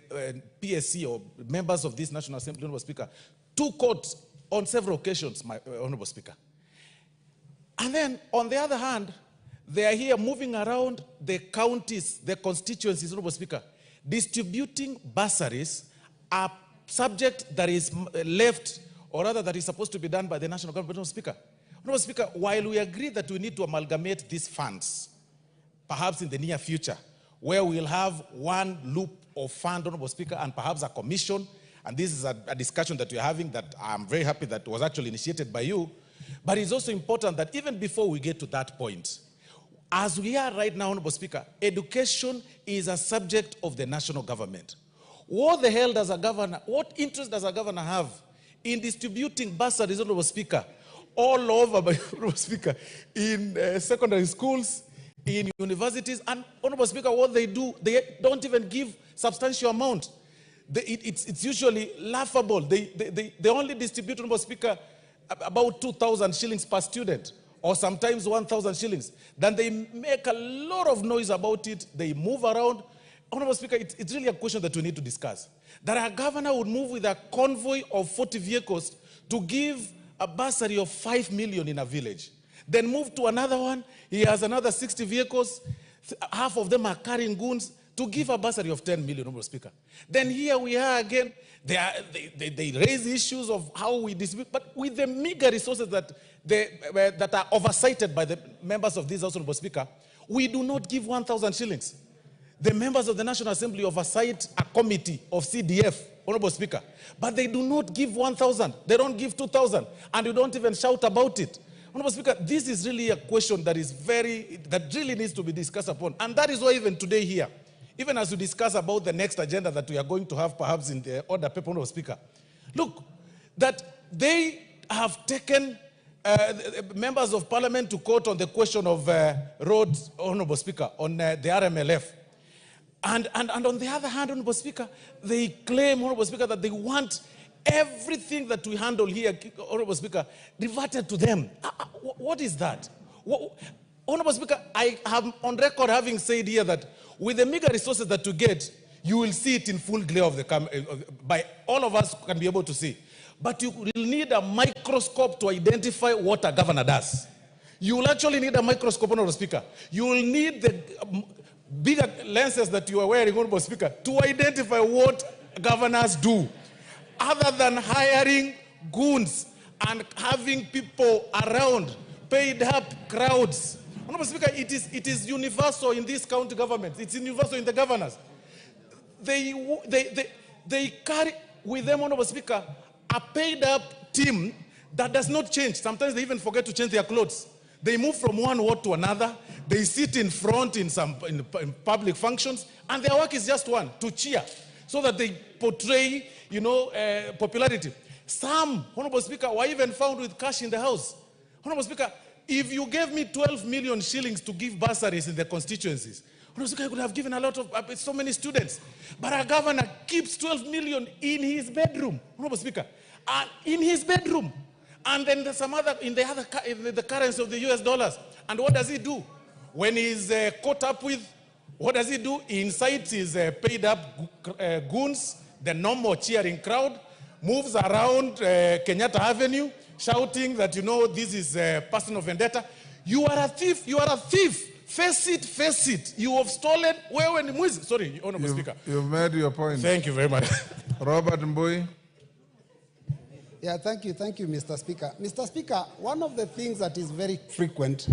PSC or members of this National Assembly, Honorable Speaker, to court on several occasions, my Honorable Speaker. And then, on the other hand, they are here moving around the counties, the constituencies, Honorable Speaker, distributing bursaries, a subject that is left, or rather that is supposed to be done by the national government, Honorable Speaker. Honorable Speaker, while we agree that we need to amalgamate these funds, perhaps in the near future, where we'll have one loop of fund, Honorable Speaker, and perhaps a commission, and this is a discussion that we're having that I'm very happy that was actually initiated by you, but it's also important that even before we get to that point, as we are right now, Honorable Speaker, education is a subject of the national government. What the hell does a governor, what interest does a governor have in distributing bursaries, Honorable Speaker, all over, Honorable Speaker, in secondary schools, in universities, and Honorable Speaker, what they do, they don't even give substantial amount. It's usually laughable. They only distribute, Honorable Speaker, about 2,000 shillings per student, or sometimes 1,000 shillings. Then they make a lot of noise about it. They move around. Honorable Speaker, it's really a question that we need to discuss. That a governor would move with a convoy of 40 vehicles to give a bursary of 5 million in a village. Then move to another one. He has another 60 vehicles. Half of them are carrying goons to give a bursary of 10 million, Honorable Speaker. Then here we are again. They raise issues of how we distribute, but with the meager resources that are oversighted by the members of this House, Honorable Speaker, we do not give 1,000 shillings. The members of the National Assembly oversight a committee of CDF, Honorable Speaker, but they do not give 1,000. They don't give 2,000, and you don't even shout about it. Honorable Speaker, this is really a question that really needs to be discussed upon, and that is why even today here, even as we discuss about the next agenda that we are going to have perhaps in the order paper, Honorable Speaker, look, that they have taken members of parliament to court on the question of roads, Honorable Speaker, on the RMLF. And on the other hand, Honorable Speaker, they claim, Honorable Speaker, that they want everything that we handle here, Honorable Speaker, reverted to them. What is that? Honorable Speaker, I am on record having said here that with the meager resources that you get, you will see it in full glare of the camera. By all of us can be able to see. But you will need a microscope to identify what a governor does. You will actually need a microscope, Honorable Speaker. You will need the bigger lenses that you are wearing, Honorable Speaker, to identify what governors do. Other than hiring goons and having people around, paid up crowds. Honorable Speaker, it is universal in this county government. It's universal in the governors. they carry with them, Honorable Speaker, a paid up team that does not change. Sometimes they even forget to change their clothes. They move from one ward to another. They sit in front in public functions, and their work is just one, to cheer, so that they portray, popularity. Some, Honorable Speaker, were even found with cash in the house. Honorable Speaker, if you gave me 12 million shillings to give bursaries in the constituencies, Honorable Speaker, I could have given a lot of, so many students. But our governor keeps 12 million in his bedroom, Honorable Speaker, in his bedroom. And then there's some other, in the currency of the US dollars. And what does he do? When he's caught up with, what does he do? He incites his paid up goons, the normal cheering crowd, moves around Kenyatta Avenue, shouting that, this is personal vendetta. You are a thief, you are a thief. Face it, face it. You have stolen. Sorry, Honorable Speaker. You've made your point. Thank you very much. Robert Mbui. Yeah, thank you, Mr. Speaker. Mr. Speaker, one of the things that is very frequent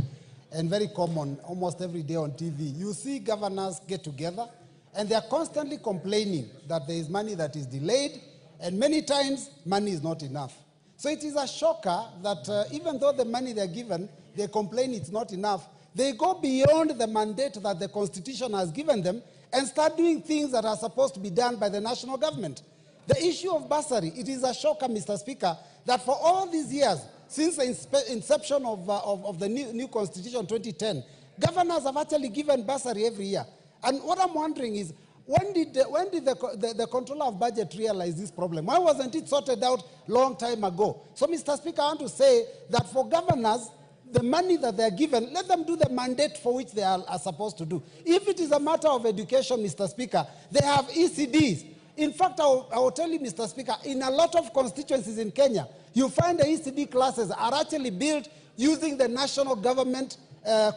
and very common almost every day on TV, you see governors get together and they are constantly complaining that there is money that is delayed, and many times money is not enough. So it is a shocker that even though the money they're given, they complain it's not enough. They go beyond the mandate that the Constitution has given them and start doing things that are supposed to be done by the national government. The issue of bursary, it is a shocker, Mr. Speaker, that for all these years, since the inception of the new Constitution 2010, governors have actually given bursary every year. And what I'm wondering is, when did the controller of budget realize this problem? Why wasn't it sorted out long time ago? So, Mr. Speaker, I want to say that for governors, the money that they're given, let them do the mandate for which they are supposed to do. If it is a matter of education, Mr. Speaker, they have ECDs. In fact, I will tell you, Mr. Speaker, in a lot of constituencies in Kenya, you find the ECD classes are actually built using the national government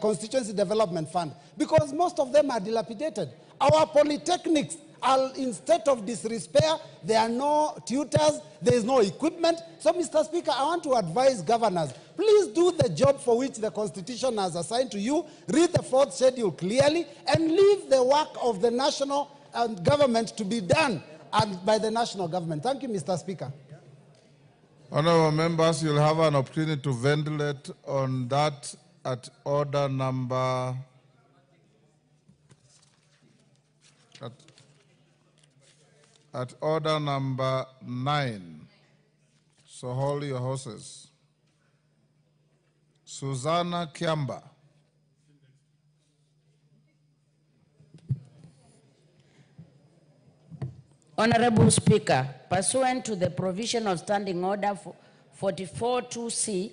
constituency development fund, because most of them are dilapidated. Our polytechnics are in state of disrepair. There are no tutors. There is no equipment. So, Mr. Speaker, I want to advise governors, please do the job for which the Constitution has assigned to you. Read the fourth schedule clearly and leave the work of the national government to be done by the national government. Thank you, Mr. Speaker. Honorable members, you'll have an opportunity to ventilate on that at order number at order number 9. So hold your horses. Susanna Kiamba. Honorable Speaker, pursuant to the provision of Standing Order 44.2c,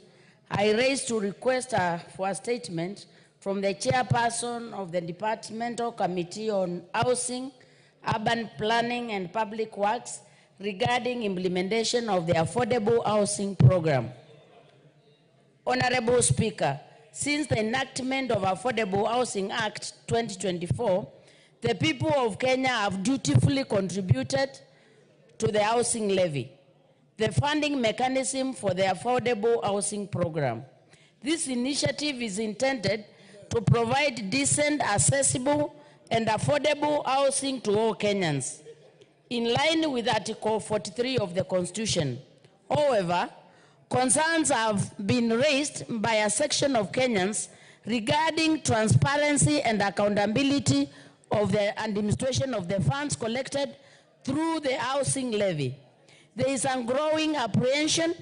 I raise to request for a statement from the chairperson of the Departmental Committee on Housing, Urban Planning and Public Works regarding implementation of the Affordable Housing Program. Honorable Speaker, since the enactment of Affordable Housing Act 2024, the people of Kenya have dutifully contributed to the housing levy, the funding mechanism for the Affordable Housing Program. This initiative is intended to provide decent, accessible, and affordable housing to all Kenyans, in line with Article 43 of the Constitution. However, concerns have been raised by a section of Kenyans regarding transparency and accountability of the administration of the funds collected through the housing levy. There is a growing apprehension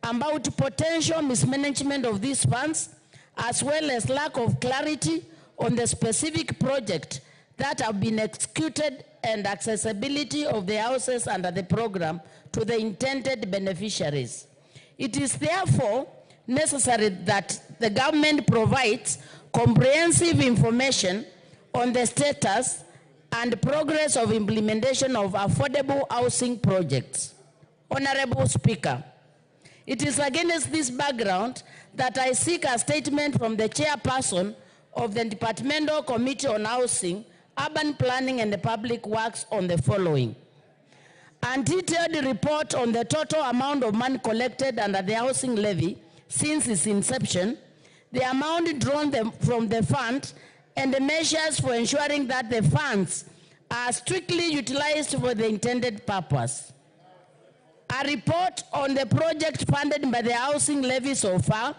about potential mismanagement of these funds, as well as lack of clarity on the specific projects that have been executed and accessibility of the houses under the program to the intended beneficiaries. It is therefore necessary that the government provides comprehensive information on the status and progress of implementation of affordable housing projects. Honorable Speaker, it is against this background that I seek a statement from the chairperson of the Departmental Committee on Housing, Urban Planning and Public Works on the following. A detailed report on the total amount of money collected under the housing levy since its inception, the amount drawn from the fund, and the measures for ensuring that the funds are strictly utilized for the intended purpose. A report on the project funded by the housing levy so far,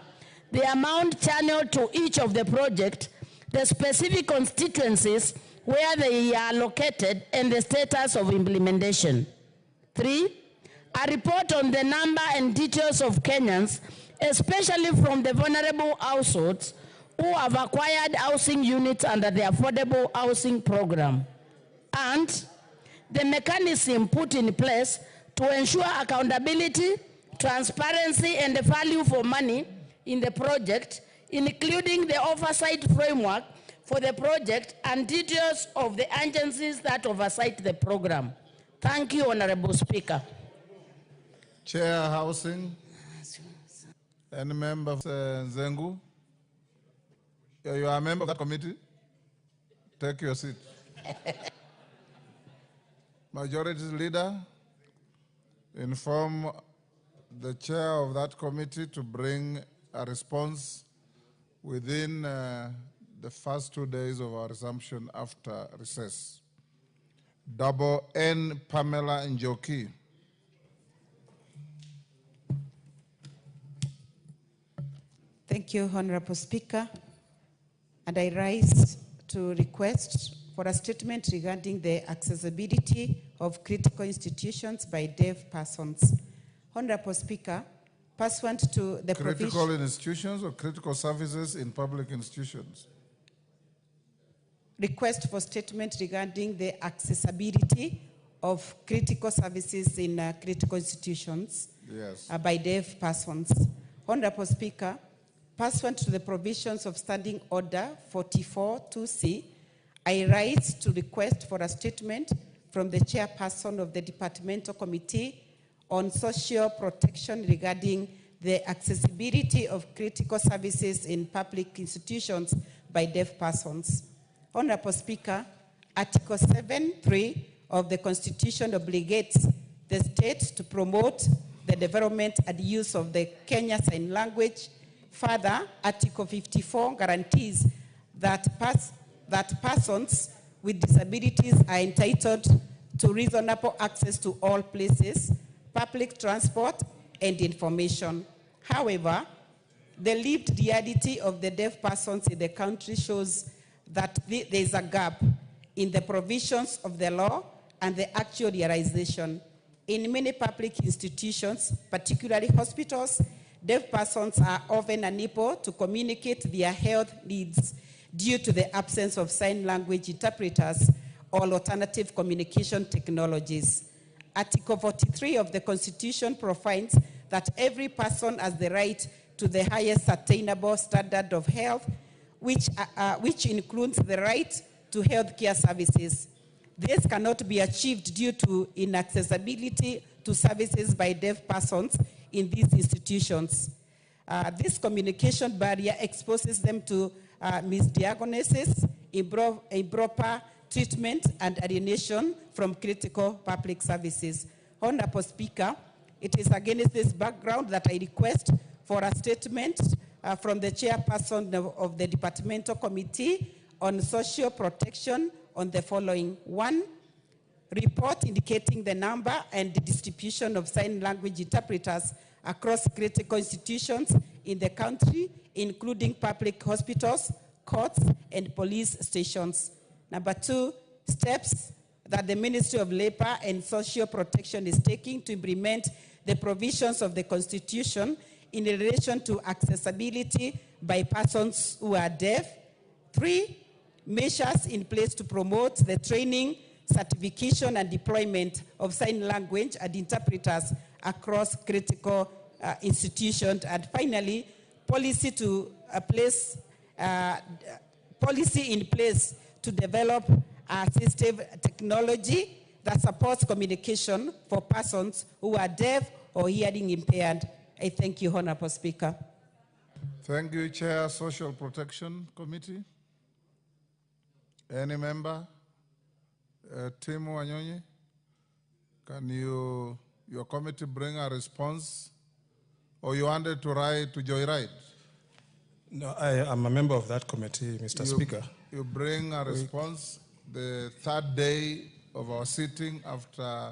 the amount channeled to each of the project, the specific constituencies where they are located, and the status of implementation. 3, a report on the number and details of Kenyans, especially from the vulnerable households, who have acquired housing units under the Affordable Housing Program, and the mechanism put in place to ensure accountability, transparency, and the value for money in the project, including the oversight framework for the project and details of the agencies that oversight the program. Thank you, Honorable Speaker. Chair Housing. Any member of Zengu? You are a member of that committee? Take your seat. Majority Leader, inform the chair of that committee to bring a response within the first 2 days of our resumption after recess. Double N Pamela Njoki. Thank you, Honorable Speaker. And I rise to request for a statement regarding the accessibility of critical institutions by deaf persons. Honorable Speaker, pursuant to the critical institutions or critical services in public institutions? Request for statement regarding the accessibility of critical services in critical institutions by deaf persons. Honorable Speaker, pursuant to the provisions of Standing Order 44-2C, I rise to request for a statement from the chairperson of the Departmental Committee on Social Protection regarding the accessibility of critical services in public institutions by deaf persons. Honorable Speaker, Article 7(3) of the Constitution obligates the state to promote the development and use of the Kenya Sign Language. Further, Article 54 guarantees that persons with disabilities are entitled to reasonable access to all places, public transport, and information. However, the lived reality of the deaf persons in the country shows that there is a gap in the provisions of the law and the actual realization. In many public institutions, particularly hospitals, deaf persons are often unable to communicate their health needs due to the absence of sign language interpreters or alternative communication technologies. Article 43 of the Constitution provides that every person has the right to the highest attainable standard of health, which includes the right to health care services. This cannot be achieved due to inaccessibility to services by deaf persons in these institutions. This communication barrier exposes them to misdiagnosis, improper treatment, and alienation from critical public services. Honorable Speaker, it is against this background that I request for a statement from the chairperson of the Departmental Committee on Social Protection on the following. 1, report indicating the number and the distribution of sign language interpreters across critical institutions in the country, including public hospitals, courts, and police stations. Number 2, steps that the Ministry of Labor and Social Protection is taking to implement the provisions of the Constitution in relation to accessibility by persons who are deaf. 3, measures in place to promote the training, certification, and deployment of sign language and interpreters across critical institutions. And finally, policy in place to develop assistive technology that supports communication for persons who are deaf or hearing impaired. I thank you, Honorable Speaker. Thank you, Chair, Social Protection Committee. Any member? Tim Wanyonyi, can your committee bring a response? Or you wanted to joyride? No, I am a member of that committee, Mr. Speaker. You bring a response, the third day of our sitting after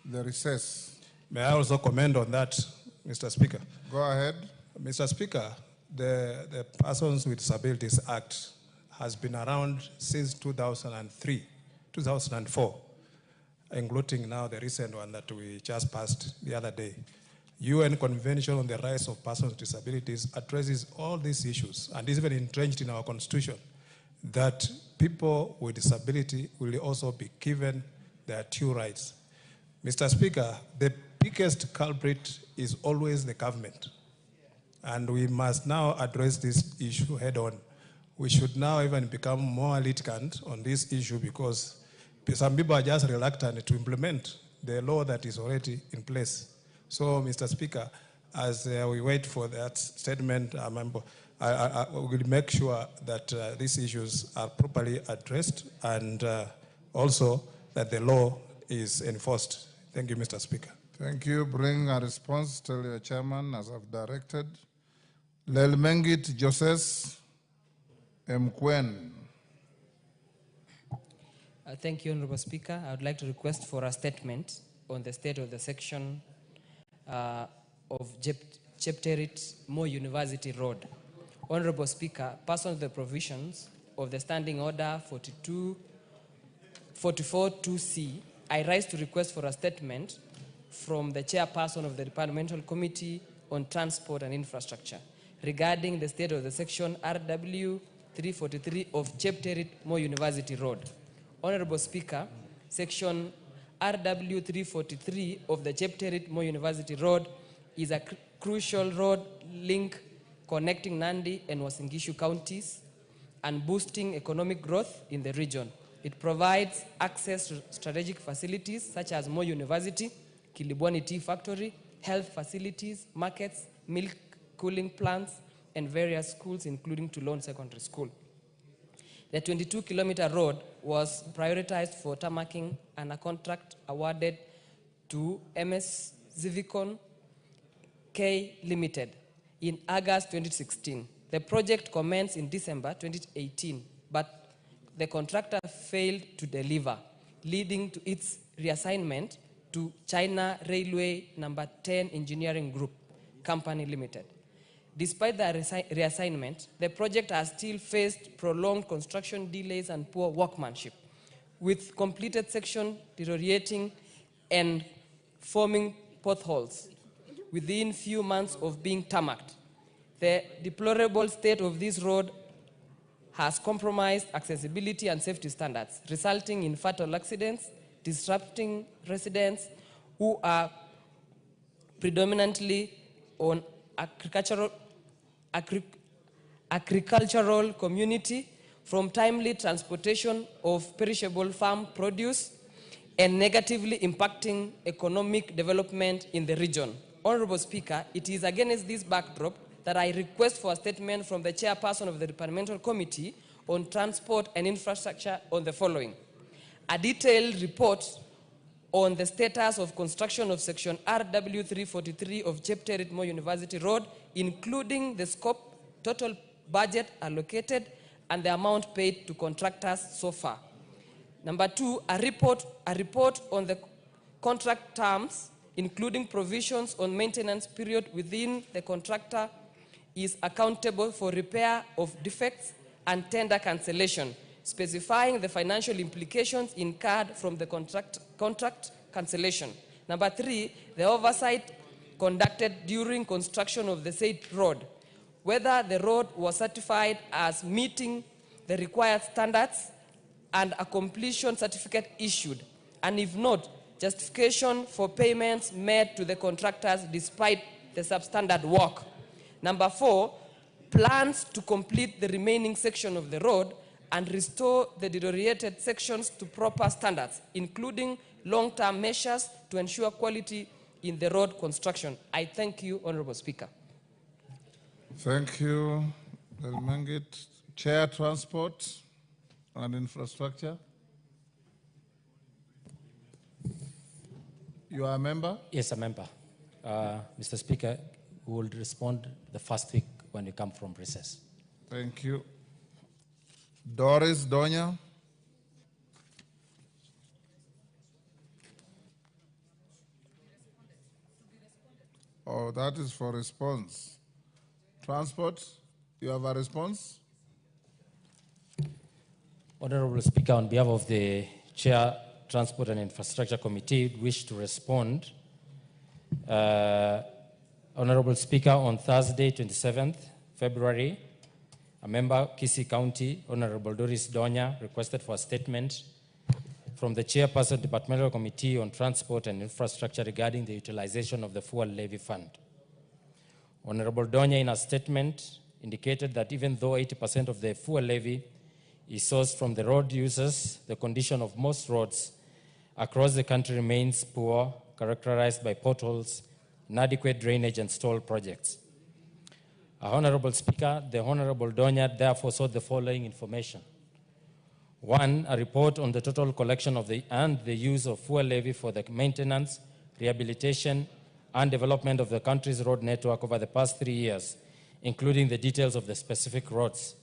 the recess. May I also comment on that, Mr. Speaker? Go ahead. Mr. Speaker, the Persons with Disabilities Act has been around since 2004, including now the recent one that we just passed the other day. UN Convention on the Rights of Persons with Disabilities addresses all these issues and is even entrenched in our Constitution that people with disability will also be given their due rights. Mr. Speaker, the biggest culprit is always the government. And we must now address this issue head on. We should now even become more litigant on this issue because some people are just reluctant to implement the law that is already in place. So, Mr. Speaker, as we wait for that statement, I will make sure that these issues are properly addressed and also that the law is enforced. Thank you, Mr. Speaker. Thank you. Bring a response. Tell your chairman, as I've directed. Lelmengit Joses Mkwen. Thank you, Honorable Speaker. I would like to request for a statement on the state of the section of Chepterit Mo University Road. Honorable Speaker, pursuant to the provisions of the Standing Order 44.2c, I rise to request for a statement from the chairperson of the Departmental Committee on Transport and Infrastructure regarding the state of the section RW 343 of Chepterit Mo University Road. Honorable Speaker, section RW 343 of the Chepterit Mo University Road is a crucial road link connecting Nandi and Uasin Gishu counties and boosting economic growth in the region. It provides access to strategic facilities such as Mo University, Kilibwani Tea Factory, health facilities, markets, milk cooling plants, and various schools, including Toulon Secondary School. The 22-kilometer road was prioritized for tarmacking and a contract awarded to MS Zivicon K Limited in August 2016. The project commenced in December 2018, but the contractor failed to deliver, leading to its reassignment to China Railway Number 10 Engineering Group Company Limited. Despite the reassignment, the project has still faced prolonged construction delays and poor workmanship, with completed section deteriorating and forming potholes within few months of being tarmacked. The deplorable state of this road has compromised accessibility and safety standards, resulting in fatal accidents, disrupting residents who are predominantly on agricultural community from timely transportation of perishable farm produce and negatively impacting economic development in the region. Honorable Speaker, it is against this backdrop that I request for a statement from the chairperson of the Departmental Committee on Transport and Infrastructure on the following. A detailed report on the status of construction of section RW 343 of Chepterit Mo University Road, including the scope, total budget allocated, and the amount paid to contractors so far. Number two, a report on the contract terms, including provisions on maintenance period within the contractor is accountable for repair of defects and tender cancellation, specifying the financial implications incurred from the contract cancellation. Number three, the oversight conducted during construction of the said road, whether the road was certified as meeting the required standards and a completion certificate issued, and if not, justification for payments made to the contractors despite the substandard work. Number four, plans to complete the remaining section of the road and restore the deteriorated sections to proper standards, including long-term measures to ensure quality in the road construction. I thank you, Honorable Speaker. Thank you, Mangit. Chair, Transport and Infrastructure. You are a member? Yes, a member. Mr. Speaker, we will respond the first week when we come from recess. Thank you. Doris Donya. Oh, that is for response. Transport, you have a response? Honorable Speaker, on behalf of the Chair, Transport and Infrastructure Committee, wish to respond. Honorable Speaker, on Thursday, 27th February, a member, Kisii County, Honorable Doris Donya, requested for a statement from the Chairperson, Departmental Committee on Transport and Infrastructure regarding the utilization of the Fuel Levy Fund. Honorable Donya, in a statement, indicated that even though 80% of the fuel levy is sourced from the road users, the condition of most roads across the country remains poor, characterized by potholes, inadequate drainage, and stall projects. Honorable Speaker, the Honorable Donya therefore sought the following information. One, a report on the total collection of and the use of fuel levy for the maintenance, rehabilitation, and development of the country's road network over the past 3 years, including the details of the specific roads.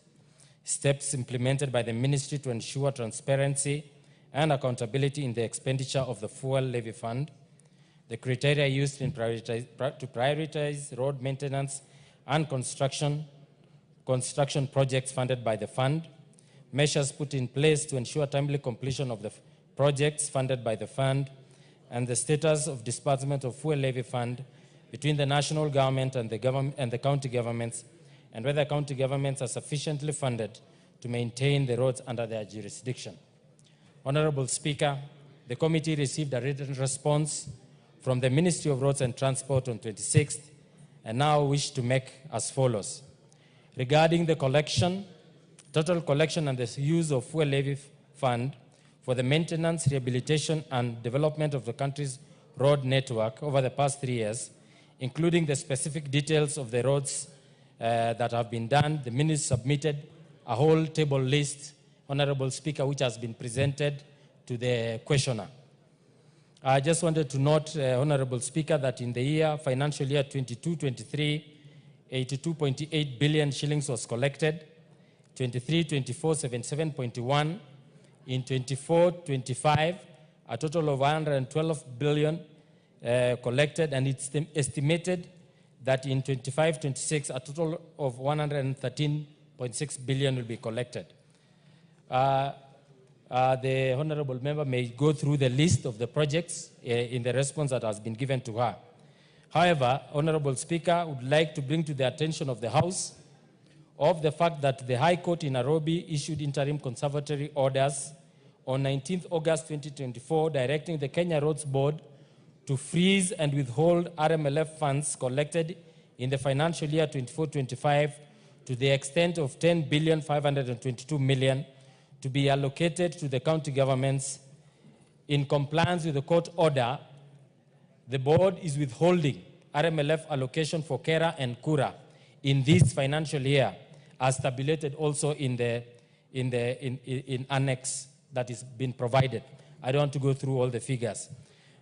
Steps implemented by the ministry to ensure transparency and accountability in the expenditure of the fuel levy fund, the criteria used to prioritize road maintenance and construction projects funded by the fund, measures put in place to ensure timely completion of the projects funded by the fund, and the status of disbursement of fuel levy fund between the national government and the county governments, and whether county governments are sufficiently funded to maintain the roads under their jurisdiction. Honorable Speaker, the committee received a written response from the Ministry of Roads and Transport on 26th, and now wish to make as follows. Regarding the total collection and the use of fuel levy fund for the maintenance, rehabilitation, and development of the country's road network over the past 3 years, including the specific details of the roads that have been done, the minister submitted a whole table list, Honorable Speaker, which has been presented to the questioner. I just wanted to note, Honorable Speaker, that in the financial year 22-23, 82.8 billion shillings was collected, 23-24, 77.1, in 24-25, a total of 112 billion collected, and it's estimated that in 25-26, a total of 113.6 billion will be collected. The honorable member may go through the list of the projects in the response that has been given to her. However, Honorable Speaker, I would like to bring to the attention of the House of the fact that the High Court in Nairobi issued interim conservatory orders on 19th August 2024, directing the Kenya Roads Board to freeze and withhold RMLF funds collected in the financial year 24-25 to the extent of 10,522 million to be allocated to the county governments. In compliance with the court order, the board is withholding RMLF allocation for Kera and Kura in this financial year, as tabulated also in annex that is being provided. I don't want to go through all the figures.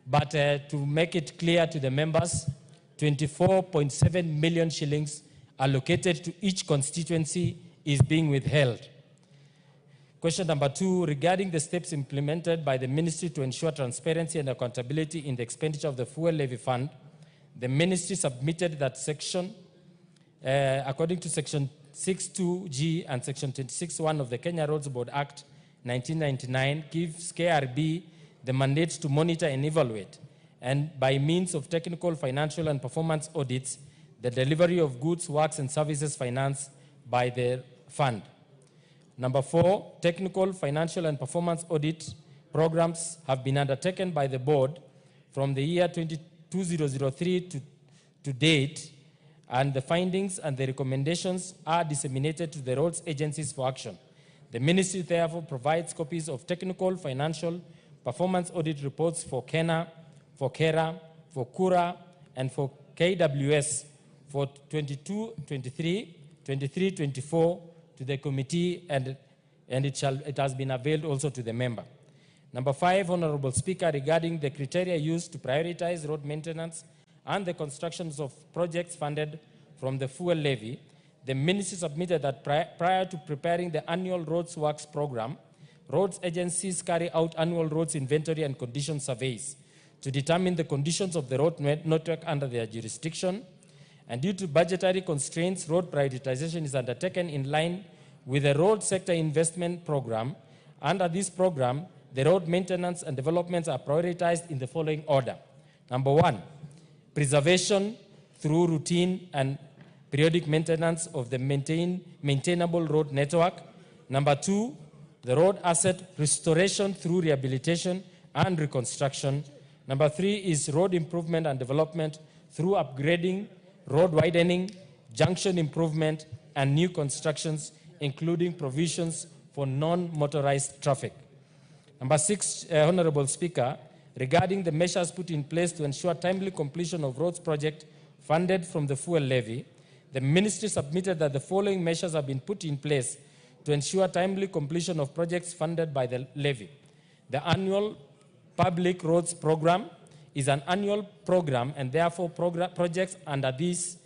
But to make it clear to the members, 24.7 million shillings allocated to each constituency is being withheld. Question number 2, regarding the steps implemented by the ministry to ensure transparency and accountability in the expenditure of the fuel levy fund, the ministry submitted that section, according to section 62G and section 26.1 of the Kenya Roads Board Act 1999, gives KRB the mandate to monitor and evaluate, and by means of technical, financial, and performance audits, the delivery of goods, works, and services financed by the fund. Number 4, technical, financial, and performance audit programs have been undertaken by the board from the year 2003 to date, and the findings and the recommendations are disseminated to the roads agencies for action. The ministry therefore provides copies of technical, financial, performance audit reports for Kena, for Kera, for Kura, and for KWS for 22-23, 23-24 to the committee, and it has been availed also to the member. Number 5, Honorable Speaker, regarding the criteria used to prioritize road maintenance and the constructions of projects funded from the fuel levy, the ministry submitted that prior to preparing the annual roads works program, roads agencies carry out annual roads inventory and condition surveys to determine the conditions of the road network under their jurisdiction. And due to budgetary constraints, road prioritization is undertaken in line with the road sector investment program. Under this program, the road maintenance and developments are prioritized in the following order. Number one, preservation through routine and periodic maintenance of the maintainable road network. Number two, the road asset restoration through rehabilitation and reconstruction. Number three is road improvement and development through upgrading, road widening, junction improvement, and new constructions, including provisions for non-motorized traffic. Number six, Honorable Speaker, regarding the measures put in place to ensure timely completion of roads project funded from the fuel levy, the ministry submitted that the following measures have been put in place to ensure timely completion of projects funded by the levy. The annual public roads program is an annual program, and therefore projects under this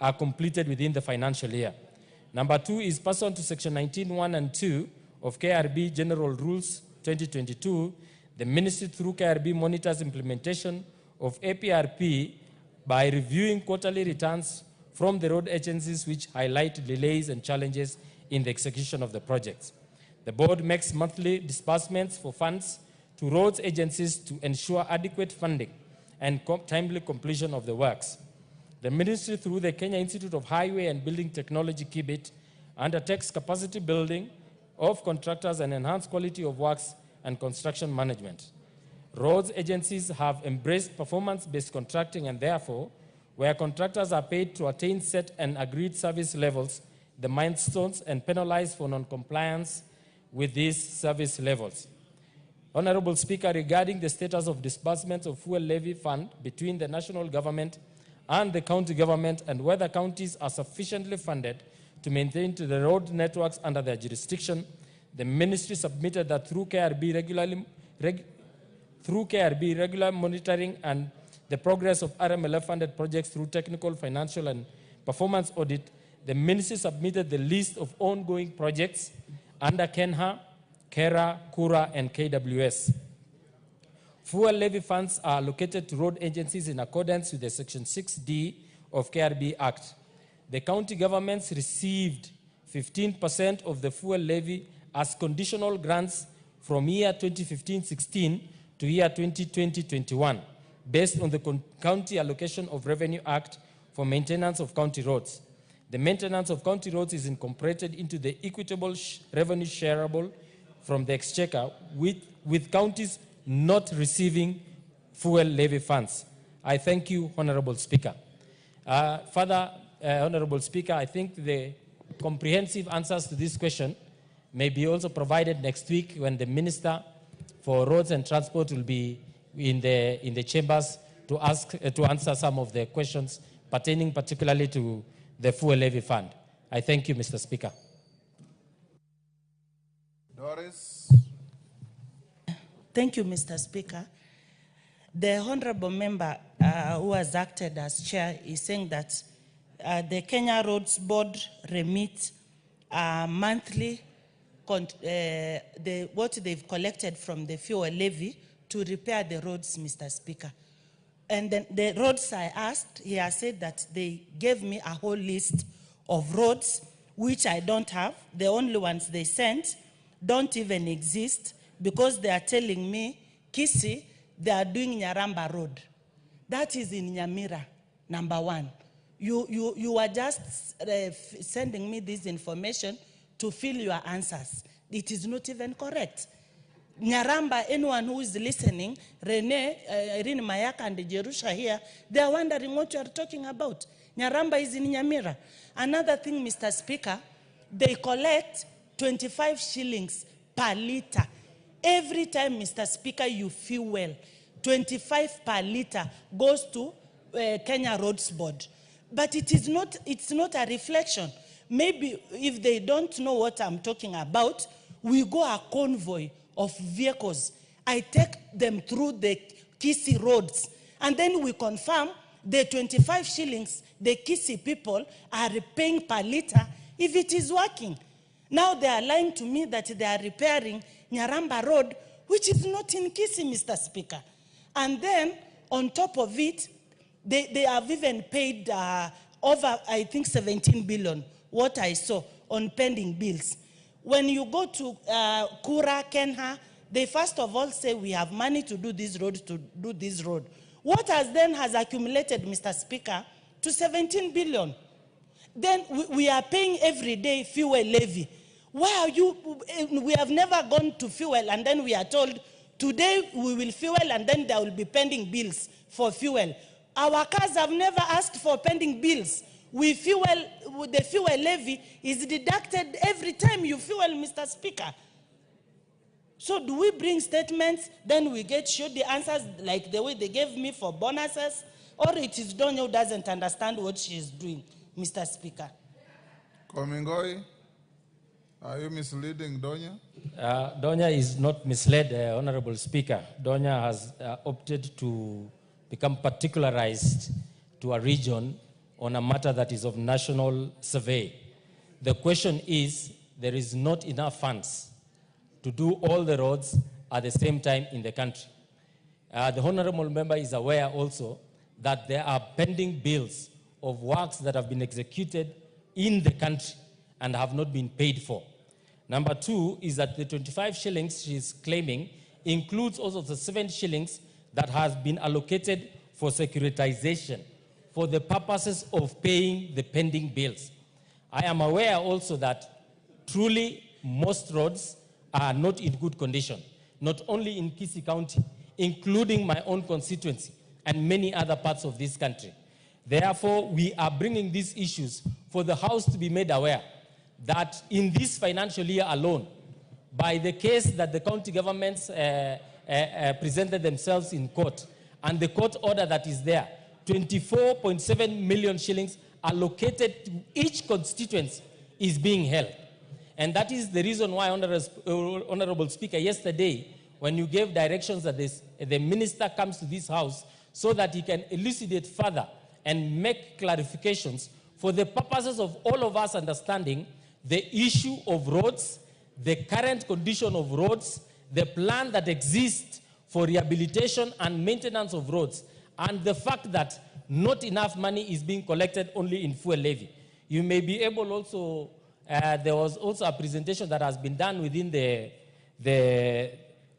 are completed within the financial year. Number two is pursuant to Section 19(1) and 2 of KRB General Rules 2022, the ministry through KRB monitors implementation of APRP by reviewing quarterly returns from the road agencies which highlight delays and challenges in the execution of the projects. The board makes monthly disbursements for funds to roads agencies to ensure adequate funding and timely completion of the works. The ministry, through the Kenya Institute of Highway and Building Technology, KIBIT, undertakes capacity building of contractors and enhanced quality of works and construction management. Roads agencies have embraced performance-based contracting, and therefore, where contractors are paid to attain set and agreed service levels, the milestones, and penalized for non-compliance with these service levels. Honorable Speaker, regarding the status of disbursements of fuel levy fund between the national government and the county government, and whether counties are sufficiently funded to maintain the road networks under their jurisdiction, the ministry submitted that through KRB regular monitoring and the progress of RMLF-funded projects through technical, financial, and performance audit, the ministry submitted the list of ongoing projects under KENHA, KERA, KURA, and KWS. Fuel levy funds are allocated to road agencies in accordance with the Section 6D of KRB Act. The county governments received 15% of the fuel levy as conditional grants from year 2015-16 to year 2020-21, based on the County Allocation of Revenue Act for maintenance of county roads. The maintenance of county roads is incorporated into the equitable revenue shareable from the exchequer, with counties not receiving fuel levy funds. I thank you, Honorable Speaker. Further, Honorable Speaker, I think the comprehensive answers to this question may be also provided next week when the Minister for Roads and Transport will be in the chambers to answer some of the questions pertaining particularly to the fuel levy fund. I thank you, Mr. Speaker. Doris. Thank you, Mr. Speaker. The honorable member who has acted as chair is saying that the Kenya Roads Board remits monthly what they've collected from the fuel levy to repair the roads, Mr. Speaker. And then the roads I asked, he has said that they gave me a whole list of roads which I don't have. The only ones they sent don't even exist, because they are telling me, Kisii, they are doing Nyaramba Road. That is in Nyamira, number one. You are just sending me this information to fill your answers. It is not even correct. Nyaramba, anyone who is listening, Rene, Irene Mayaka, and Jerusha here, they are wondering what you are talking about. Nyaramba is in Nyamira. Another thing, Mr. Speaker, they collect 25 shillings per liter. Every time, Mr. Speaker, you feel well, 25 per liter goes to Kenya Roads Board. But it's not a reflection. Maybe if they don't know what I'm talking about, we go a convoy of vehicles. I take them through the Kisii roads, and then we confirm the 25 shillings the Kisii people are paying per liter if it is working. Now they are lying to me that they are repairing Nyaramba Road, which is not in Kisii, Mr. Speaker. And then, on top of it, they have even paid over, I think, 17 billion, what I saw, on pending bills. When you go to Kura, Kenha, they first of all say we have money to do this road, What has accumulated, Mr. Speaker, to 17 billion? Then we are paying every day fuel levy. Why are you, we have never gone to fuel and then we are told today we will fuel and then there will be pending bills for fuel. Our cars have never asked for pending bills. The fuel levy is deducted every time you fuel, Mr. Speaker. So do we bring statements, then we get showed the answers like the way they gave me for bonuses, or it is Donya who doesn't understand what she is doing, Mr. Speaker? Komingoi, are you misleading Donya? Donya is not misled, Honorable Speaker. Donya has opted to become particularized to a region on a matter that is of national survey. The question is, there is not enough funds to do all the roads at the same time in the country. The Honorable Member is aware also that there are pending bills of works that have been executed in the country and have not been paid for. Number two is that the 25 shillings she is claiming includes also the 7 shillings that has been allocated for securitization for the purposes of paying the pending bills. I am aware also that truly most roads are not in good condition, not only in Kisii County, including my own constituency and many other parts of this country. Therefore, we are bringing these issues for the House to be made aware that in this financial year alone, by the case that the county governments presented themselves in court, and the court order that is there, 24.7 million shillings allocated to each constituency is being held. And that is the reason why, Honorable Speaker, yesterday, when you gave directions that the minister comes to this House so that he can elucidate further and make clarifications for the purposes of all of us understanding the issue of roads, the current condition of roads, the plan that exists for rehabilitation and maintenance of roads, and the fact that not enough money is being collected only in fuel levy. You may be able also, there was also a presentation that has been done within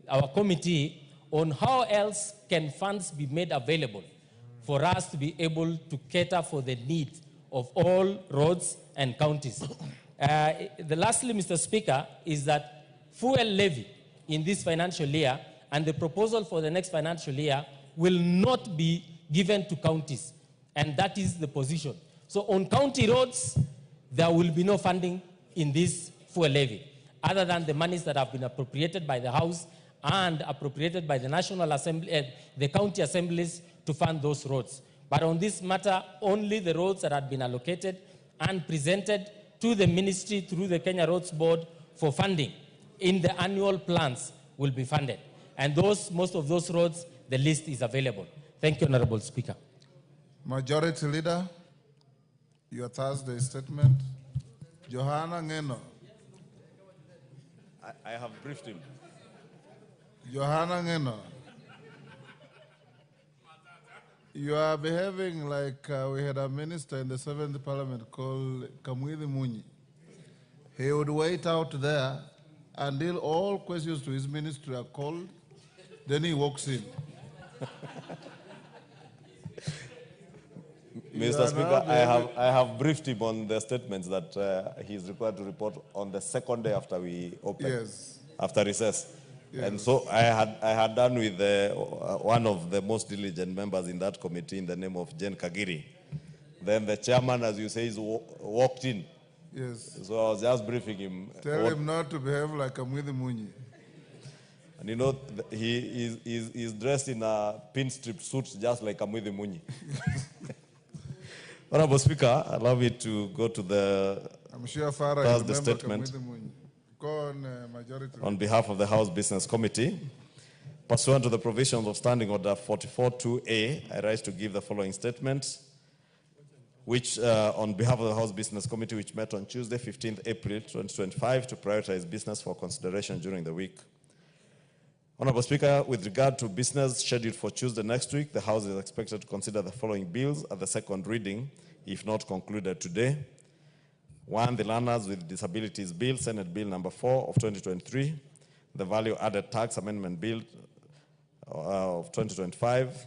our committee on how else can funds be made available for us to be able to cater for the needs of all roads and counties. Lastly, Mr. Speaker, is that fuel levy in this financial year and the proposal for the next financial year will not be given to counties. And that is the position. So on county roads, there will be no funding in this fuel levy, other than the monies that have been appropriated by the House and appropriated by the National Assembly, the county assemblies to fund those roads. But on this matter, only the roads that had been allocated and presented to the ministry through the Kenya Roads Board for funding in the annual plans will be funded. And most of those roads, the list is available. Thank you, Honorable Speaker. Majority Leader, your Thursday statement. Johanna Ngeno. I have briefed him. Johanna Ngeno. You are behaving like we had a minister in the 7th Parliament called Kamwithi Munyi. He would wait out there until all questions to his ministry are called, then he walks in. Mr. Speaker, I have briefed him on the statements that he is required to report on the second day after we open, yes, after recess. Yes. And so I had done with one of the most diligent members in that committee in the name of Jen Kagiri. Then the chairman, as you say, walked in. Yes. So I was just briefing him. Tell him not to behave like Kamwithi Munyi. And you know, he is dressed in a pinstrip suit just like Kamwithi Munyi. Honorable Speaker, allow me to go to the Thursday statement. On behalf of the House Business Committee, pursuant to the provisions of Standing Order 44.2a, I rise to give the following statement, which on behalf of the House Business Committee, which met on Tuesday, 15th April 2025, to prioritize business for consideration during the week. Honorable Speaker, with regard to business scheduled for Tuesday next week, the House is expected to consider the following bills at the second reading, if not concluded today. 1, the Learners with Disabilities Bill, Senate Bill number 4 of 2023, the Value Added Tax Amendment Bill of 2025,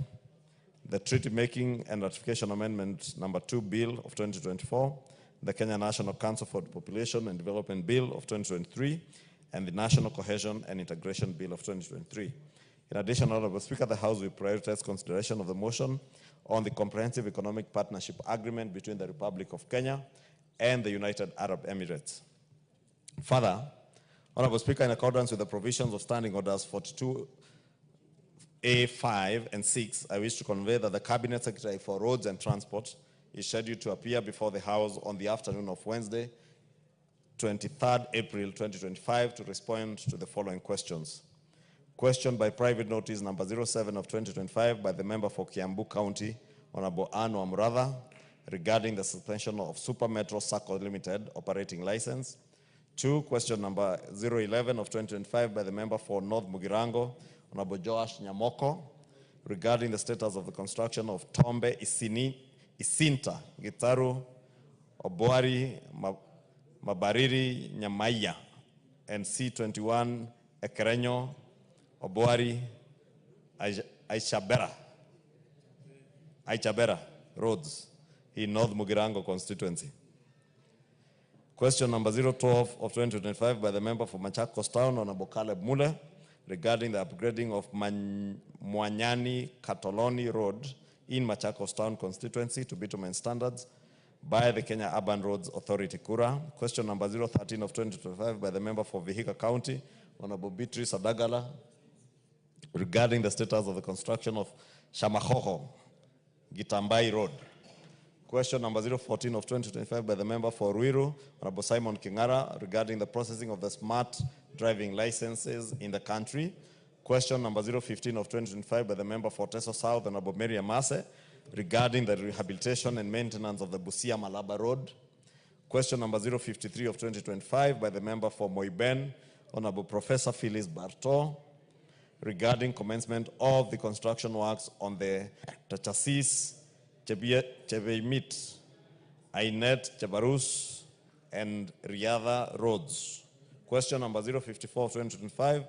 the Treaty Making and Ratification Amendment number 2 Bill of 2024, the Kenya National Council for Population and Development Bill of 2023, and the National Cohesion and Integration Bill of 2023. In addition, Honorable Speaker, the House will prioritize consideration of the motion on the Comprehensive Economic Partnership Agreement between the Republic of Kenya and the United Arab Emirates. Further, Honorable Speaker, in accordance with the provisions of Standing Orders 42A5 and 6, I wish to convey that the Cabinet Secretary for Roads and Transport is scheduled to appear before the House on the afternoon of Wednesday, 23rd April 2025, to respond to the following questions. Question by private notice number 07 of 2025 by the member for Kiambu County, Honorable Anne Wamratha, regarding the suspension of Super Metro Sacco Limited operating license. 2, question number 011 of 2025 by the member for North Mugirango, Honorable Joash Nyamoko, regarding the status of the construction of Tombe Isinta, Gitaru, Obuari, Mabariri, Nyamaya, and C21 Ekerenyo, Obuari, Aichabera roads in North Mugirango constituency. Question number 012 of 2025 by the member for Machakos Town, Honorable Caleb Mule, regarding the upgrading of Mwanyani Katoloni Road in Machakos Town constituency to bitumen standards by the Kenya Urban Roads Authority, Kura. Question number 013 of 2025 by the member for Vihiga County, Honorable Beatrice Adagala, regarding the status of the construction of Shamahoho, Gitambai Road. Question number 014 of 2025 by the member for Ruiru, Honorable Simon Kingara, regarding the processing of the smart driving licenses in the country. Question number 015 of 2025 by the member for Teso South, Honorable Mary Amase, regarding the rehabilitation and maintenance of the Busia Malaba Road. Question number 053 of 2025 by the member for Moiben, Honorable Professor Phyllis Barto, regarding commencement of the construction works on the Tachasis, Chebeimit, Ainet, Chebarus, and Riadha roads. Question number 054 of 2025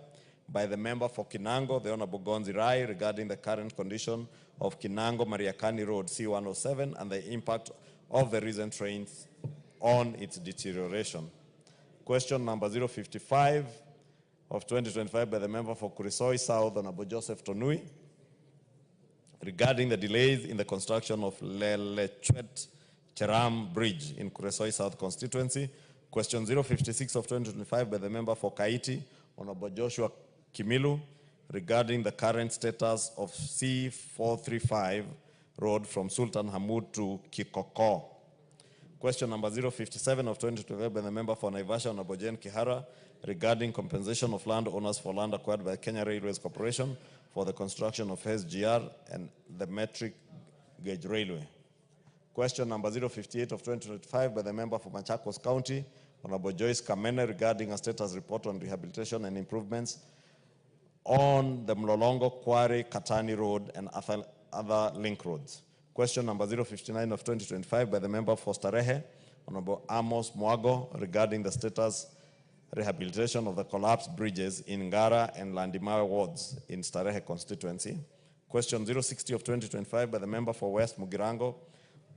by the member for Kinango, the Honorable Gonzi Rai, regarding the current condition of Kinango Mariakani Road C107 and the impact of the recent rains on its deterioration. Question number 055 of 2025 by the member for Kurisoi South, Honorable Joseph Tonui, regarding the delays in the construction of Lelechwet Cheram Bridge in Kuresoi South constituency. Question 056 of 2025 by the member for Kaiti, Honorable Joshua Kimilu, regarding the current status of C435 road from Sultan Hamoud to Kikoko. Question number 057 of 2025 by the member for Naivasha, Honorable Jane Kihara, regarding compensation of landowners for land acquired by Kenya Railways Corporation for the construction of SGR and the metric gauge railway. Question number 058 of 2025 by the member for Machakos County, Honorable Joyce Kamene, regarding a status report on rehabilitation and improvements on the Mlolongo Quarry Katani Road and other link roads. Question number 059 of 2025 by the member for Starehe, Honorable Amos Mwago, regarding the status rehabilitation of the collapsed bridges in Ngara and Landimawe wards in Starehe constituency. Question 060 of 2025 by the member for West Mugirango,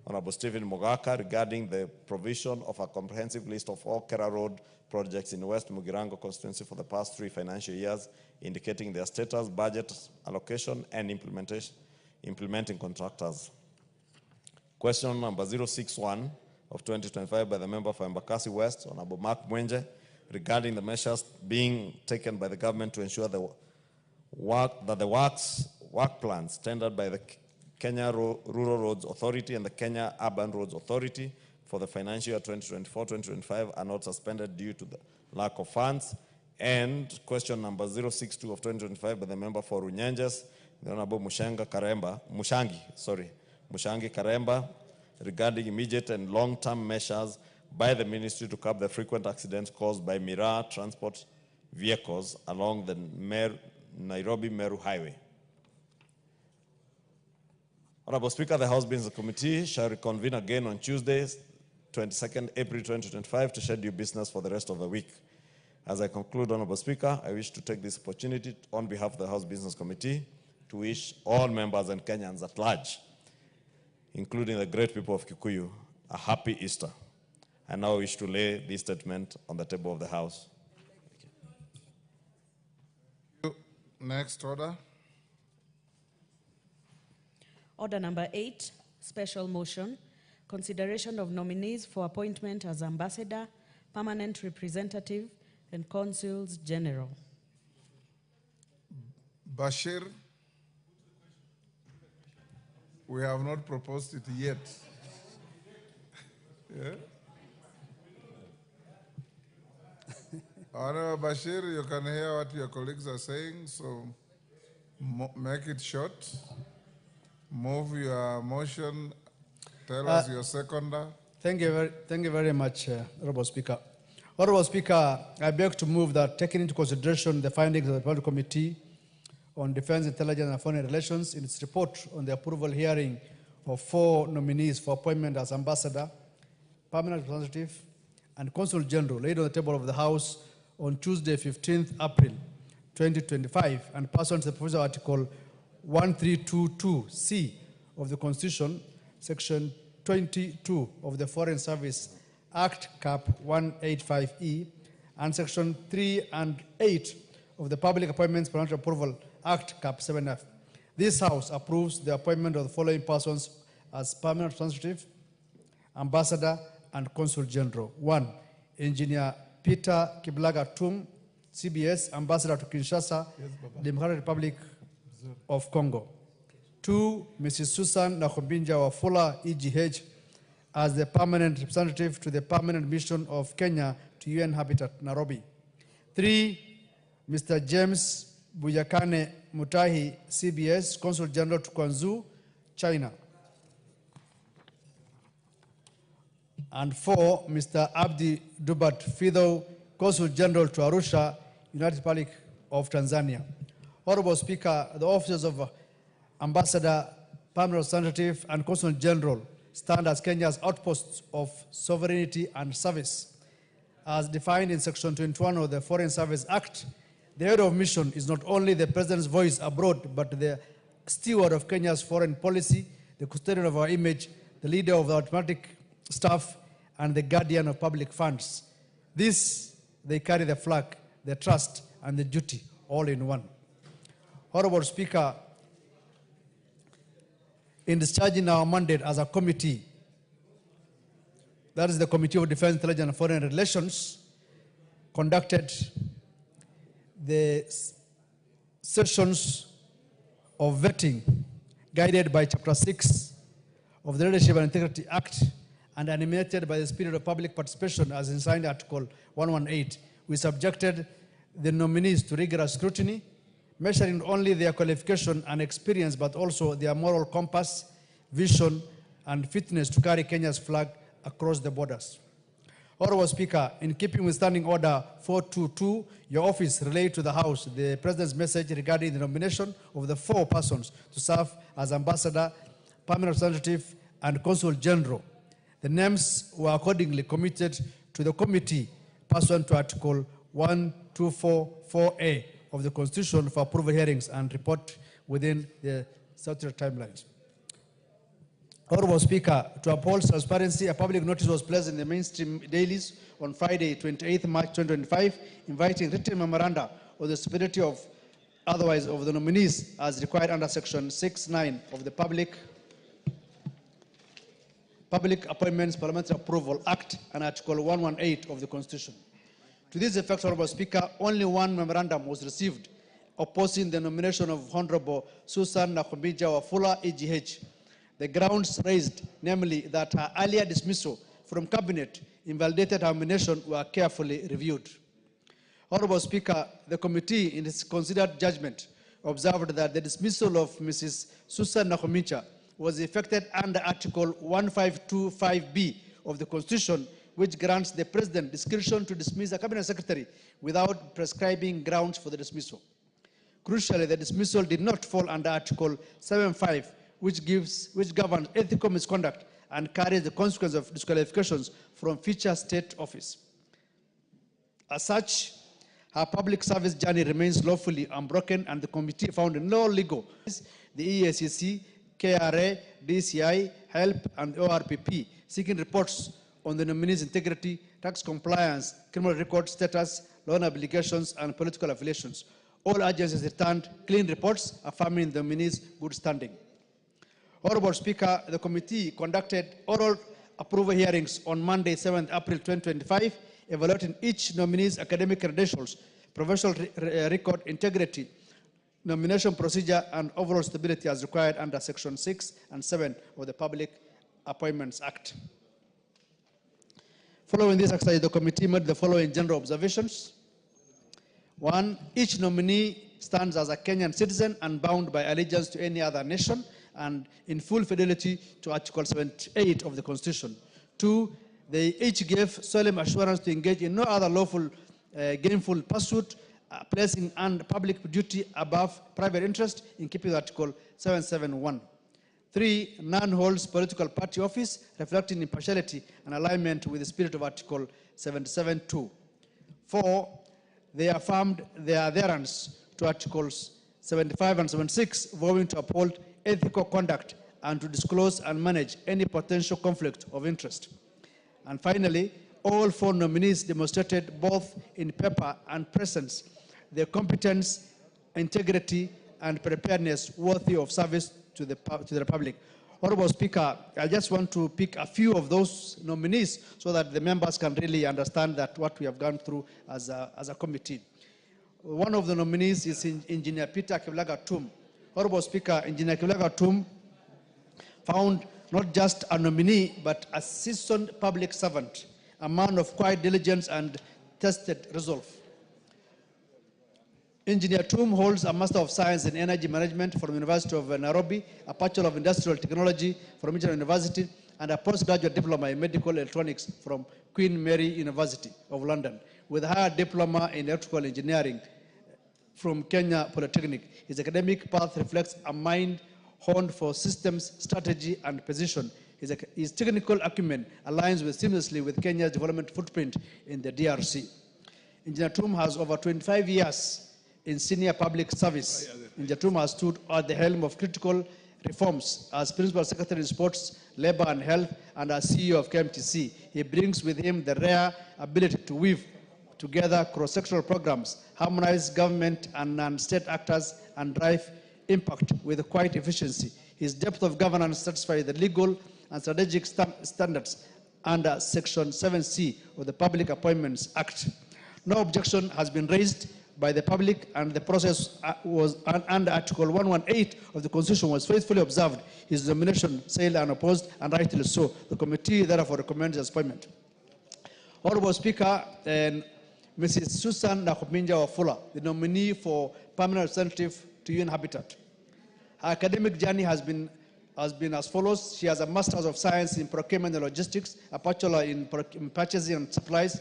Honorable Stephen Mogaka, regarding the provision of a comprehensive list of all Kera Road projects in West Mugirango constituency for the past 3 financial years, indicating their status, budget allocation, and implementing contractors. Question number 061 of 2025 by the member for Embakasi West, Honorable Mark Mwenje, regarding the measures being taken by the government to ensure the work plans tendered by the Kenya Rural Roads Authority and the Kenya Urban Roads Authority for the financial year 2024-2025 are not suspended due to the lack of funds. And question number 062 of 2025 by the member for Runyenjes, the Honorable Mushangi Karemba, regarding immediate and long-term measures by the ministry to curb the frequent accidents caused by Miraa transport vehicles along the Nairobi-Meru Highway. Honorable Speaker, the House Business Committee shall reconvene again on Tuesday, 22nd April 2025 to schedule business for the rest of the week. As I conclude, Honorable Speaker, I wish to take this opportunity on behalf of the House Business Committee to wish all members and Kenyans at large, including the great people of Kikuyu, a happy Easter. I now wish to lay this statement on the table of the House. Next order. Order number 8, special motion, consideration of nominees for appointment as ambassador, permanent representative, and consuls general. Bashir, we have not proposed it yet. Yeah? Honorable Bashir, you can hear what your colleagues are saying, so make it short. Move your motion. Tell us your seconder. Thank you very much, Honorable Speaker. Honorable Speaker, I beg to move that, taking into consideration the findings of the Parliamentary Committee on Defense, Intelligence and Foreign Relations in its report on the approval hearing of 4 nominees for appointment as ambassador, permanent representative, and consul general laid on the table of the House on Tuesday, 15th April 2025, and pursuant to the provisional Article 1322C of the Constitution, Section 22 of the Foreign Service Act Cap 185E, and Section 3 and 8 of the Public Appointments Parliamentary Approval Act Cap 7F. This House approves the appointment of the following persons as permanent representative, ambassador, and consul general. 1. Engineer Peter Kiblaga Tum, CBS, ambassador to Kinshasa, Democratic Republic of Congo. 2. Mrs. Susan Nakombinja Wafula, EGH, as the permanent representative to the permanent mission of Kenya to UN Habitat, Nairobi. 3. Mr. James Buyakane Mutahi, CBS, Consul General to Guangzhou, China. And 4. Mr. Abdi Dubat Fido, Consul General to Arusha, United Republic of Tanzania. Honorable Speaker, the offices of Ambassador, Permanent Representative, and Consul General stand as Kenya's outposts of sovereignty and service. As defined in Section 21 of the Foreign Service Act, the head of mission is not only the President's voice abroad, but the steward of Kenya's foreign policy, the custodian of our image, the leader of the diplomatic staff, and the guardian of public funds. This, they carry the flag, the trust, and the duty all in one. Honorable Speaker, in discharging our mandate as a committee, that is the Committee of Defense, Intelligence, and Foreign Relations, conducted the sessions of vetting guided by Chapter 6 of the Leadership and Integrity Act and animated by the spirit of public participation as enshrined in Article 118. We subjected the nominees to rigorous scrutiny, measuring not only their qualification and experience, but also their moral compass, vision, and fitness to carry Kenya's flag across the borders. Honorable Speaker, in keeping with Standing Order 422, your office relayed to the House the President's message regarding the nomination of the 4 persons to serve as ambassador, permanent representative, and consul general. The names were accordingly committed to the committee pursuant to Article 1244A of the Constitution for approval hearings and report within the statutory timelines. Honorable Speaker, to uphold transparency, a public notice was placed in the mainstream dailies on Friday, 28th March 2025, inviting written memoranda of the stability of otherwise of the nominees as required under Section 6(9) of the Public Appointments Parliamentary Approval Act and Article 118 of the Constitution. To this effect, Honorable Speaker, only one memorandum was received opposing the nomination of Honorable Susan Nakombinja Wafula, EGH. The grounds raised, namely that her earlier dismissal from cabinet invalidated her nomination, were carefully reviewed. Honorable Speaker, the committee, in its considered judgment, observed that the dismissal of Mrs. Susan Nakombinja was effected under Article 1525B of the Constitution, which grants the President discretion to dismiss a cabinet secretary without prescribing grounds for the dismissal. Crucially, the dismissal did not fall under Article 7.5, which governs ethical misconduct and carries the consequence of disqualifications from future state office. As such, her public service journey remains lawfully unbroken, and the committee found no legal. The EACC, KRA, DCI, HELP, and ORPP seeking reports on the nominee's integrity, tax compliance, criminal record status, loan obligations, and political affiliations. All agencies returned clean reports affirming the nominee's good standing. Honorable Speaker, the committee conducted oral approval hearings on Monday, 7th April 2025, evaluating each nominee's academic credentials, professional record integrity, nomination procedure, and overall stability as required under Section 6 and 7 of the Public Appointments Act. Following this exercise, the committee made the following general observations. 1, each nominee stands as a Kenyan citizen and bound by allegiance to any other nation and in full fidelity to Article 78 of the Constitution. 2, they each gave solemn assurance to engage in no other lawful gainful pursuit, placing public duty above private interest in keeping with Article 771. 3, none holds political party office, reflecting impartiality and alignment with the spirit of Article 77.2. 4, they affirmed their adherence to Articles 75 and 76, vowing to uphold ethical conduct and to disclose and manage any potential conflict of interest. And finally, all 4 nominees demonstrated both in paper and presence their competence, integrity, and preparedness worthy of service to the Republic. Honorable Speaker, I just want to pick a few of those nominees so that the members can really understand that what we have gone through as a committee. One of the nominees is Engineer Peter Kivlaga Tum. Honorable Speaker, Engineer Kivlaga Tum found not just a nominee, but a seasoned public servant, a man of quiet diligence and tested resolve. Engineer Tum holds a Master of Science in Energy Management from the University of Nairobi, a Bachelor of Industrial Technology from Michigan University, and a postgraduate diploma in Medical Electronics from Queen Mary University of London, with a higher diploma in Electrical Engineering from Kenya Polytechnic. His academic path reflects a mind honed for systems, strategy, and precision. His technical acumen aligns seamlessly with Kenya's development footprint in the DRC. Engineer Tum has over 25 years in senior public service. Engineer Tum has stood at the helm of critical reforms as Principal Secretary in Sports, Labor and Health, and as CEO of KMTC. He brings with him the rare ability to weave together cross-sectoral programs, harmonize government and non-state actors, and drive impact with quiet efficiency. His depth of governance satisfies the legal and strategic standards under Section 7C of the Public Appointments Act. No objection has been raised by the public, and the process was under Article 118 of the Constitution was faithfully observed. His nomination sailed unopposed, and rightly so. The committee therefore recommends his appointment. Honorable Speaker, Mrs. Susan Nakhuminja Wafula, the nominee for permanent representative to UN Habitat. Her academic journey has been as follows. She has a Master's of Science in Procurement and Logistics, a Bachelor in Purchasing and Supplies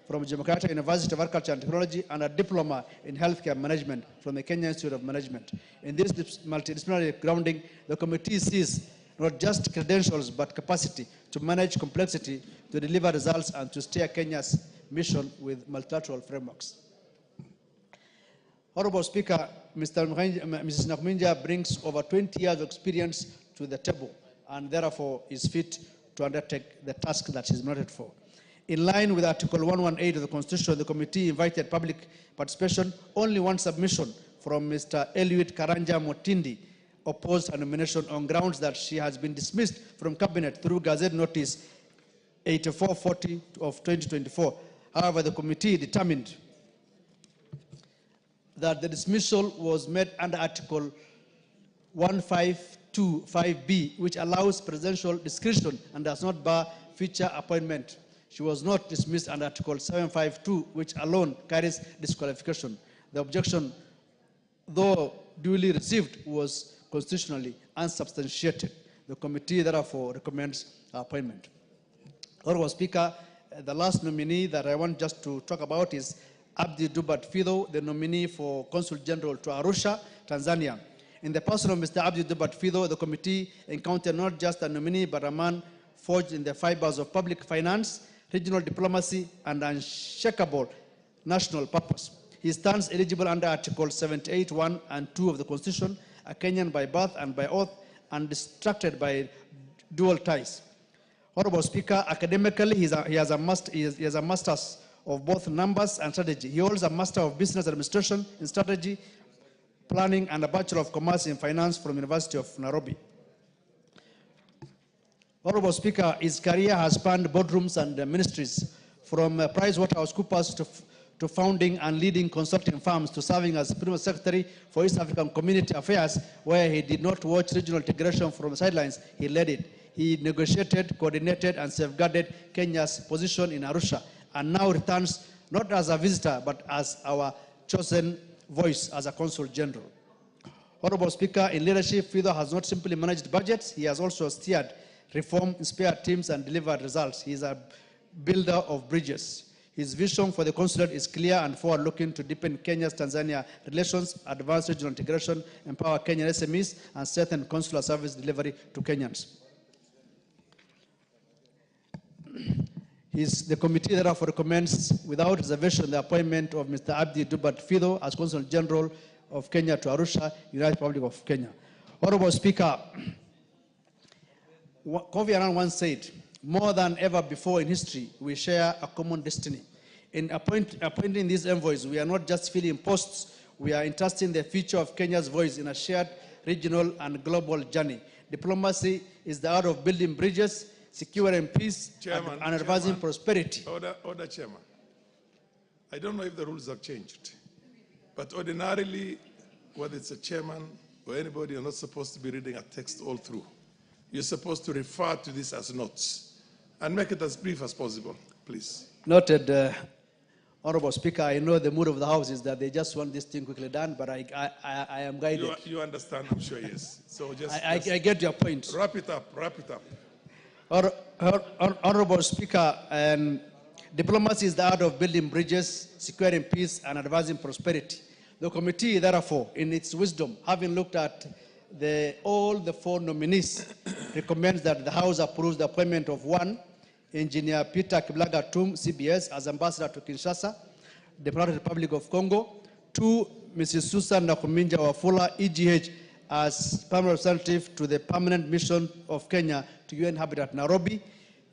from Jomo University of Agriculture and Technology, and a Diploma in Healthcare Management from the Kenya Institute of Management. In this multidisciplinary grounding, the committee sees not just credentials, but capacity to manage complexity, to deliver results, and to steer Kenya's mission with multilateral frameworks. Honorable Speaker, Mrs. Nakhuminja brings over 20 years of experience to the table and therefore is fit to undertake the task that she's nominated for. In line with Article 118 of the Constitution, the committee invited public participation. Only one submission from Mr. Eliud Karanja Motindi opposed her nomination on grounds that she has been dismissed from cabinet through Gazette Notice 8440 of 2024. However, the committee determined that the dismissal was made under Article 1525B, which allows presidential discretion and does not bar future appointment. She was not dismissed under Article 752, which alone carries disqualification. The objection, though duly received, was constitutionally unsubstantiated. The committee therefore recommends her appointment. Honorable Speaker, the last nominee that I want just to talk about is Abdi Dubat Fido, the nominee for Consul General to Arusha, Tanzania. In the person of Mr. Abdi Dubat Fido, the committee encountered not just a nominee, but a man forged in the fibers of public finance, regional diplomacy, and unshakable national purpose. He stands eligible under Article 78(1) and 2 of the Constitution, a Kenyan by birth and by oath, and distracted by dual ties. Honorable Speaker, academically, he has a master's of both numbers and strategy. He holds a Master of Business Administration in Strategy, Planning, and a Bachelor of Commerce in Finance from University of Nairobi. Honorable Speaker, his career has spanned boardrooms and ministries, from PricewaterhouseCoopers to founding and leading consulting firms to serving as Principal Secretary for East African Community Affairs, where he did not watch regional integration from the sidelines, he led it. He negotiated, coordinated, and safeguarded Kenya's position in Arusha, and now returns not as a visitor, but as our chosen voice as a Consul General. Honorable Speaker, in leadership, Fido has not simply managed budgets, he has also steered reform, inspired teams, and delivered results. He is a builder of bridges. His vision for the consulate is clear and forward-looking to deepen Kenya's-Tanzania relations, advance regional integration, empower Kenyan SMEs, and strengthen consular service delivery to Kenyans. The committee therefore recommends without reservation the appointment of Mr. Abdi Dubat Fido as Consul General of Kenya to Arusha, United Republic of Kenya. Honorable Speaker, Kofi Annan once said, more than ever before in history, we share a common destiny. In appointing these envoys, we are not just filling posts, we are entrusting the future of Kenya's voice in a shared regional and global journey. Diplomacy is the art of building bridges, securing peace, and advancing prosperity. Order, Chairman. I don't know if the rules have changed, but ordinarily, whether it's a chairman or anybody, you're not supposed to be reading a text all through. You're supposed to refer to this as notes and make it as brief as possible, please. Noted, Honorable Speaker. I know the mood of the House is that they just want this thing quickly done, but I am guided. You understand, I'm sure, yes. So I get your point. Wrap it up, wrap it up. Honorable Speaker, diplomacy is the art of building bridges, securing peace, and advancing prosperity. The committee, therefore, in its wisdom, having looked at all the four nominees, recommends that the House approves the appointment of one, Engineer Peter Kiblaga Tum, CBS, as Ambassador to Kinshasa, Democratic Republic of Congo. Two, Mrs. Susan Nakuminja Wafula, EGH, as permanent representative to the permanent mission of Kenya to UN Habitat Nairobi.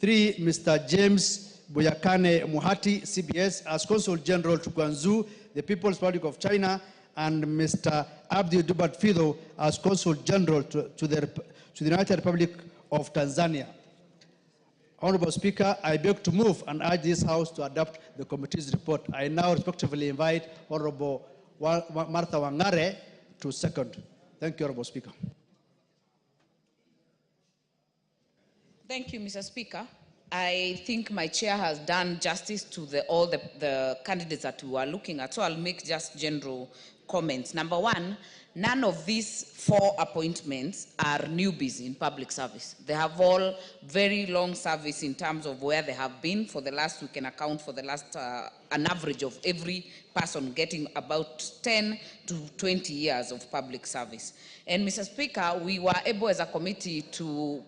Three, Mr. James Boyakane Muhati, CBS, as Consul General to Guangzhou, the People's Republic of China, and Mr. Abdi Dubat Fido as Consul General to the United Republic of Tanzania. Honorable Speaker, I beg to move and urge this House to adopt the committee's report. I now respectively invite Honorable Martha Wangare to second. Thank you, Honorable Speaker. Thank you, Mr. Speaker. I think my chair has done justice to all the candidates that we were looking at, so I'll make just general comments. Number one, none of these four appointments are newbies in public service. They have all very long service in terms of where they have been. For the last, we can account for the last, an average of every person getting about 10 to 20 years of public service. And Mr. Speaker, we were able as a committee to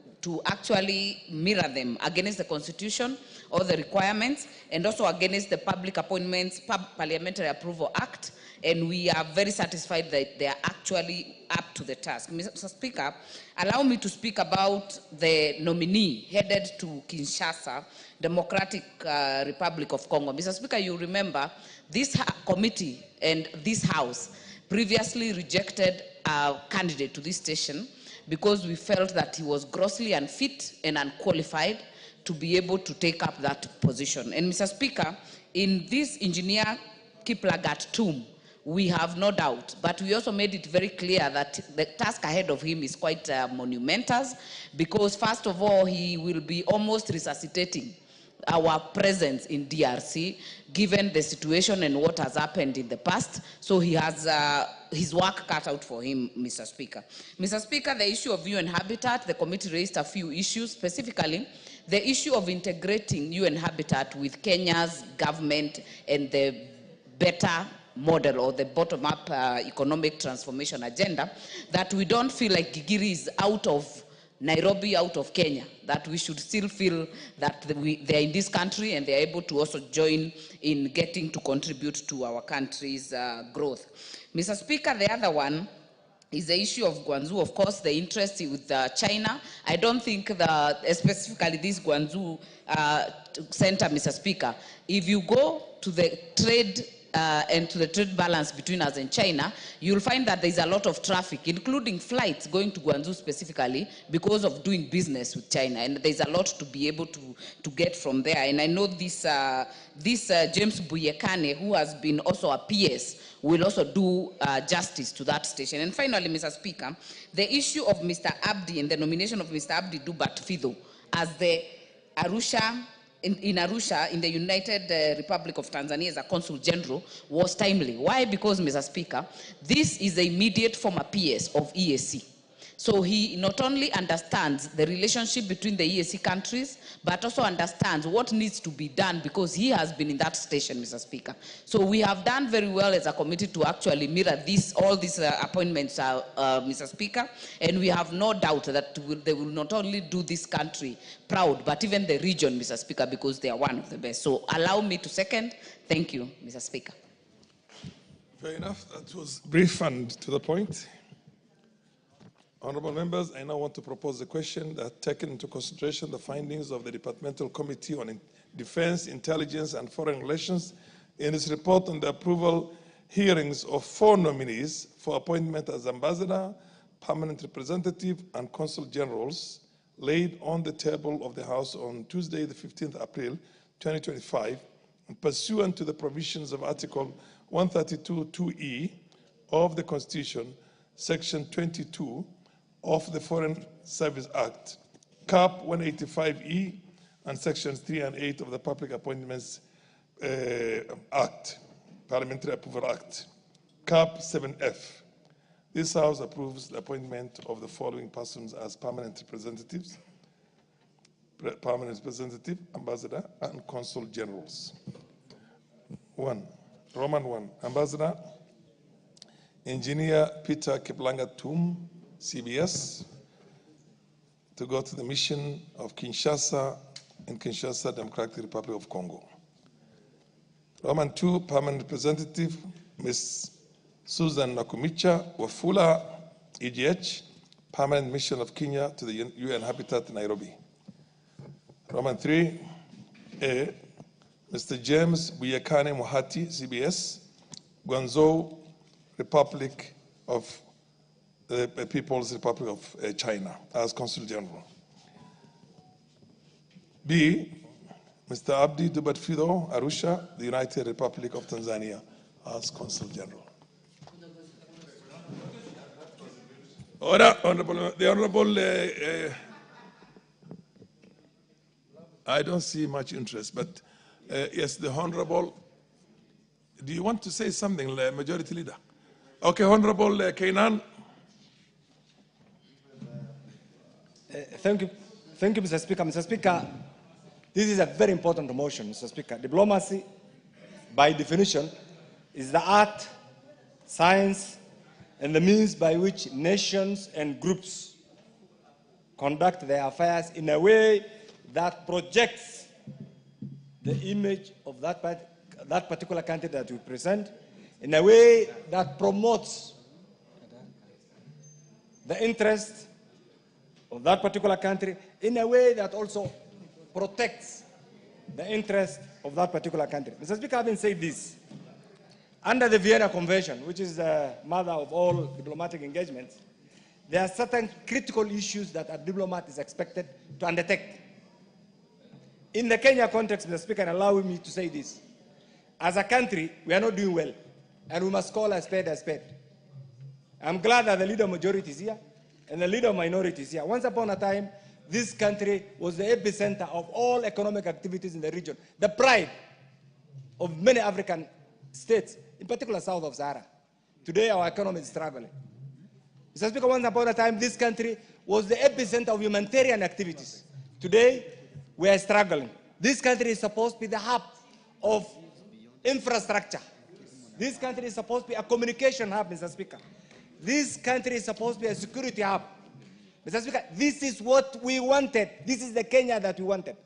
actually mirror them against the Constitution or the requirements, and also against the Public Appointments Parliamentary Approval Act, and we are very satisfied that they are actually up to the task. Mr. Speaker, allow me to speak about the nominee headed to Kinshasa, Democratic Republic of Congo. Mr. Speaker, you remember this committee and this House previously rejected a candidate to this station because we felt that he was grossly unfit and unqualified to be able to take up that position. And Mr. Speaker, in this engineer Kiplagat Tum, we have no doubt, but we also made it very clear that the task ahead of him is quite monumentous, because first of all, he will be almost resuscitating our presence in DRC, given the situation and what has happened in the past. So he has his work cut out for him, Mr. Speaker. Mr. Speaker, the issue of UN Habitat, the committee raised a few issues, specifically the issue of integrating UN Habitat with Kenya's government and the better model or the bottom-up economic transformation agenda, that we don't feel like Gigiri is out of Nairobi, out of Kenya, that we should still feel that they are in this country and they are able to also join in getting to contribute to our country's growth. Mr. Speaker, the other one is the issue of Guangzhou. Of course, the interest with China. I don't think specifically this Guangzhou center, Mr. Speaker, if you go to the trade and to the trade balance between us and China, you'll find that there's a lot of traffic, including flights going to Guangzhou specifically because of doing business with China. And there's a lot to be able to get from there. And I know this James Buyekane, who has been also a PS, will also do justice to that station. And finally, Mr. Speaker, the issue of Mr. Abdi and the nomination of Mr. Abdi Dubat Fido as the Arusha, in Arusha, in the United Republic of Tanzania as a Consul General was timely. Why? Because, Mr. Speaker, this is the immediate former PS of EAC. So he not only understands the relationship between the EAC countries, but also understands what needs to be done because he has been in that station, Mr. Speaker. So we have done very well as a committee to actually mirror all these appointments, Mr. Speaker, and we have no doubt that they will not only do this country proud, but even the region, Mr. Speaker, because they are one of the best. So allow me to second. Thank you, Mr. Speaker. Fair enough. That was brief and to the point. Honorable members, I now want to propose a question that taken into consideration the findings of the Departmental Committee on Defense, Intelligence, and Foreign Relations in its report on the approval hearings of 4 nominees for appointment as ambassador, permanent representative, and consul generals laid on the table of the House on Tuesday, the 15th April, 2025, and pursuant to the provisions of Article 132(2)(e) of the Constitution, Section 22 of the Foreign Service Act, Cap 185(e), and Sections 3 and 8 of the Public Appointments Act, Parliamentary Approval Act, Cap 7F. This House approves the appointment of the following persons as permanent representatives, ambassador, and consul generals. 1. Roman 1, ambassador, Engineer Peter Kiplanga Tum, CBS, to go to the mission of Kinshasa in Kinshasa, Democratic Republic of Congo. Roman 2, permanent representative, Ms. Susan Nakumicha Wafula, EGH, permanent mission of Kenya to the UN Habitat in Nairobi. Roman 3, A, Mr. James Buyekane Mohati, CBS, Guangzhou, Republic of the People's Republic of China, as Consul General. B, Mr. Abdi Dubat Fido, Arusha, the United Republic of Tanzania, as Consul General. Order, the Honorable, I don't see much interest, but yes, the Honorable, do you want to say something, Majority Leader? Okay, Honorable Kainan. Thank you, Mr. Speaker. Mr. Speaker, this is a very important motion, Mr. Speaker. Diplomacy, by definition, is the art, science, and the means by which nations and groups conduct their affairs in a way that projects the image of that particular country that we present, in a way that promotes the interest of that particular country, in a way that also protects the interest of that particular country. Mr. Speaker, having said this, under the Vienna Convention, which is the mother of all diplomatic engagements, there are certain critical issues that a diplomat is expected to undertake. In the Kenya context, Mr. Speaker, allow me to say this. As a country, we are not doing well, and we must call a spade a spade. I'm glad that the leader majority is here, and the leader minority is here. Once upon a time, this country was the epicenter of all economic activities in the region, the pride of many African states, in particular south of Sahara. Today, our economy is struggling. Mr. Speaker, once upon a time, this country was the epicenter of humanitarian activities. Today, we are struggling. This country is supposed to be the hub of infrastructure, This country is supposed to be a communication hub, Mr. Speaker. This country is supposed to be a security hub. Mr. Speaker, this is what we wanted. This is the Kenya that we wanted.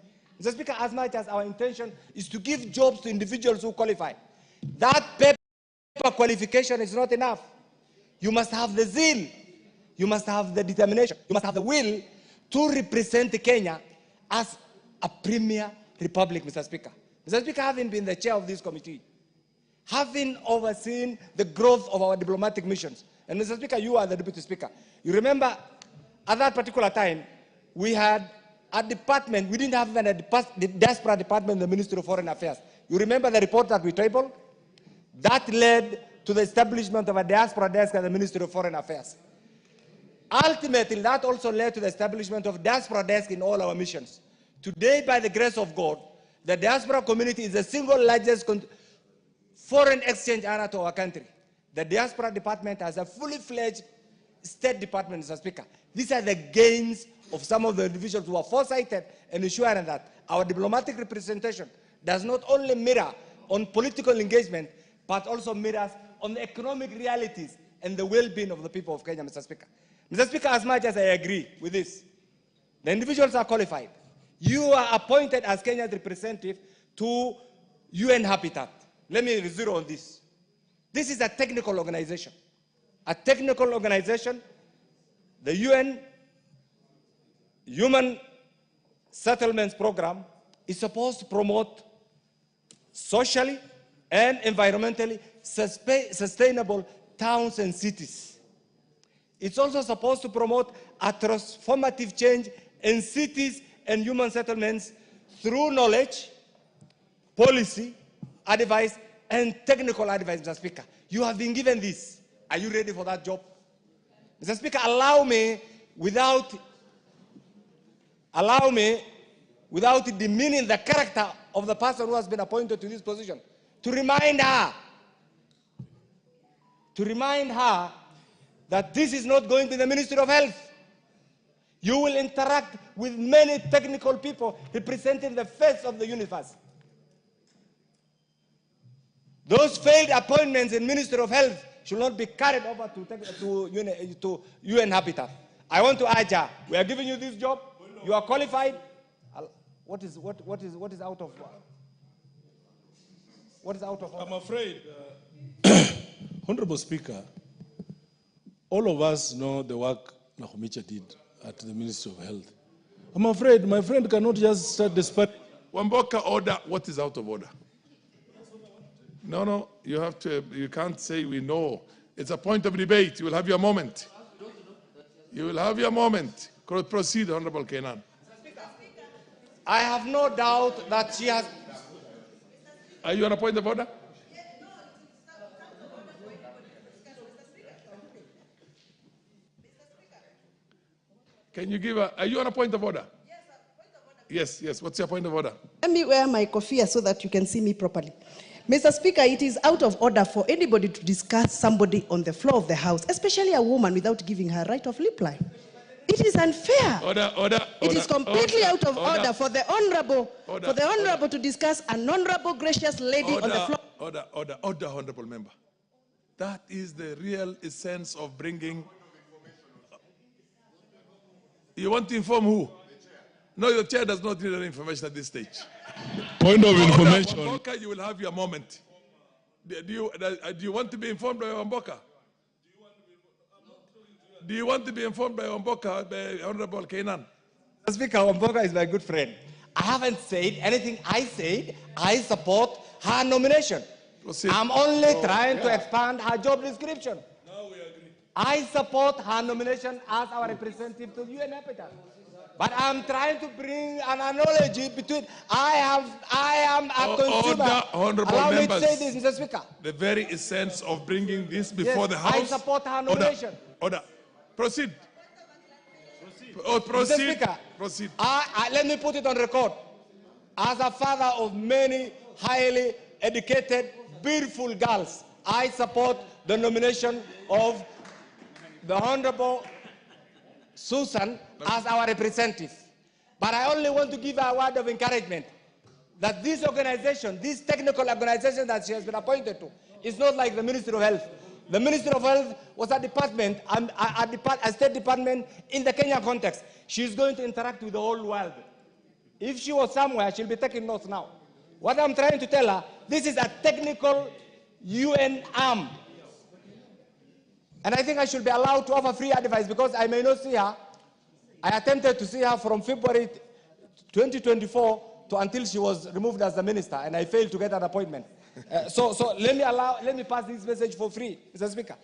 Mr. Speaker, as much as our intention is to give jobs to individuals who qualify, that paper qualification is not enough. You must have the zeal. You must have the determination. You must have the will to represent Kenya as a premier republic, Mr. Speaker. Mr. Speaker, having been the chair of this committee, having overseen the growth of our diplomatic missions, and Mr. Speaker, you are the Deputy Speaker. You remember at that particular time, we had a department, we didn't have even a diaspora department in the Ministry of Foreign Affairs. You remember the report that we tabled? That led to the establishment of a diaspora desk at the Ministry of Foreign Affairs. Ultimately, that also led to the establishment of diaspora desk in all our missions. Today, by the grace of God, the diaspora community is the single largest foreign exchange earner to our country. The diaspora department has a fully fledged State Department, Mr. Speaker. These are the gains of some of the individuals who are foresighted and ensuring that our diplomatic representation does not only mirror on political engagement, but also mirrors on the economic realities and the well-being of the people of Kenya, Mr. Speaker. Mr. Speaker, as much as I agree with this, the individuals are qualified. You are appointed as Kenya's representative to UN Habitat. Let me zero on this. This is a technical organization. A technical organization, the UN Human Settlements Program is supposed to promote socially and environmentally sustainable towns and cities. It's also supposed to promote a transformative change in cities and human settlements through knowledge, policy, advice, and technical advice, Mr. Speaker. You have been given this. Are you ready for that job? Mr. Speaker, allow me, without demeaning the character of the person who has been appointed to this position, to remind her that this is not going to the Ministry of Health. You will interact with many technical people representing the face of the universe. Those failed appointments in Ministry of Health should not be carried over to UN Habitat. I want to urge her, we are giving you this job, you are qualified. What is out of order? I'm afraid, Honorable Speaker, all of us know the work Nahumicha did at the Ministry of Health. I'm afraid my friend cannot just start despite Wamboka order what is out of order. No, you have to, you can't say we know. It's a point of debate. You will have your moment. You will have your moment. Proceed, Honorable Kenan. I have no doubt that she has... Are you on a point of order? Can you give a... Are you on a point of order? Yes, yes. What's your point of order? Let me wear my kofia so that you can see me properly. Mr. Speaker, it is out of order for anybody to discuss somebody on the floor of the House, especially a woman, without giving her right of reply. It is unfair. It is completely out of order for the honorable to discuss an honorable, gracious lady on the floor. Order, honorable member. That is the real essence of bringing. You want to inform who? No, your chair does not need any information at this stage. Point of information. Wamboka, you will have your moment. Do you want to be informed by Wamboka? Do you want to be informed by Wamboka, by Honorable Kenan? Speaker, Wamboka is my good friend. I haven't said anything. I said I support her nomination. Proceed. I'm only trying to expand her job description. Now we agree. I support her nomination as our representative to UN Habitat. But I'm trying to bring an analogy between I am a consumer. Order, honorable Allow members. me to say this, Mr. Speaker. The very essence of bringing this before the House. I support her nomination. Order. Proceed. Proceed. Mr. Speaker, proceed. Let me put it on record. As a father of many highly educated, beautiful girls, I support the nomination of the Honorable Susan as our representative. But I only want to give her a word of encouragement. that this organization, this technical organization that she has been appointed to, is not like the Ministry of Health. The Ministry of Health was a department, a state department in the Kenya context. She's going to interact with the whole world. If she was somewhere, she'll be taking notes now. What I'm trying to tell her, this is a technical UN arm. And I think I should be allowed to offer free advice because I may not see her. I attempted to see her from February 2024 to until she was removed as the minister, and I failed to get an appointment. So let me pass this message for free, Mr. Speaker.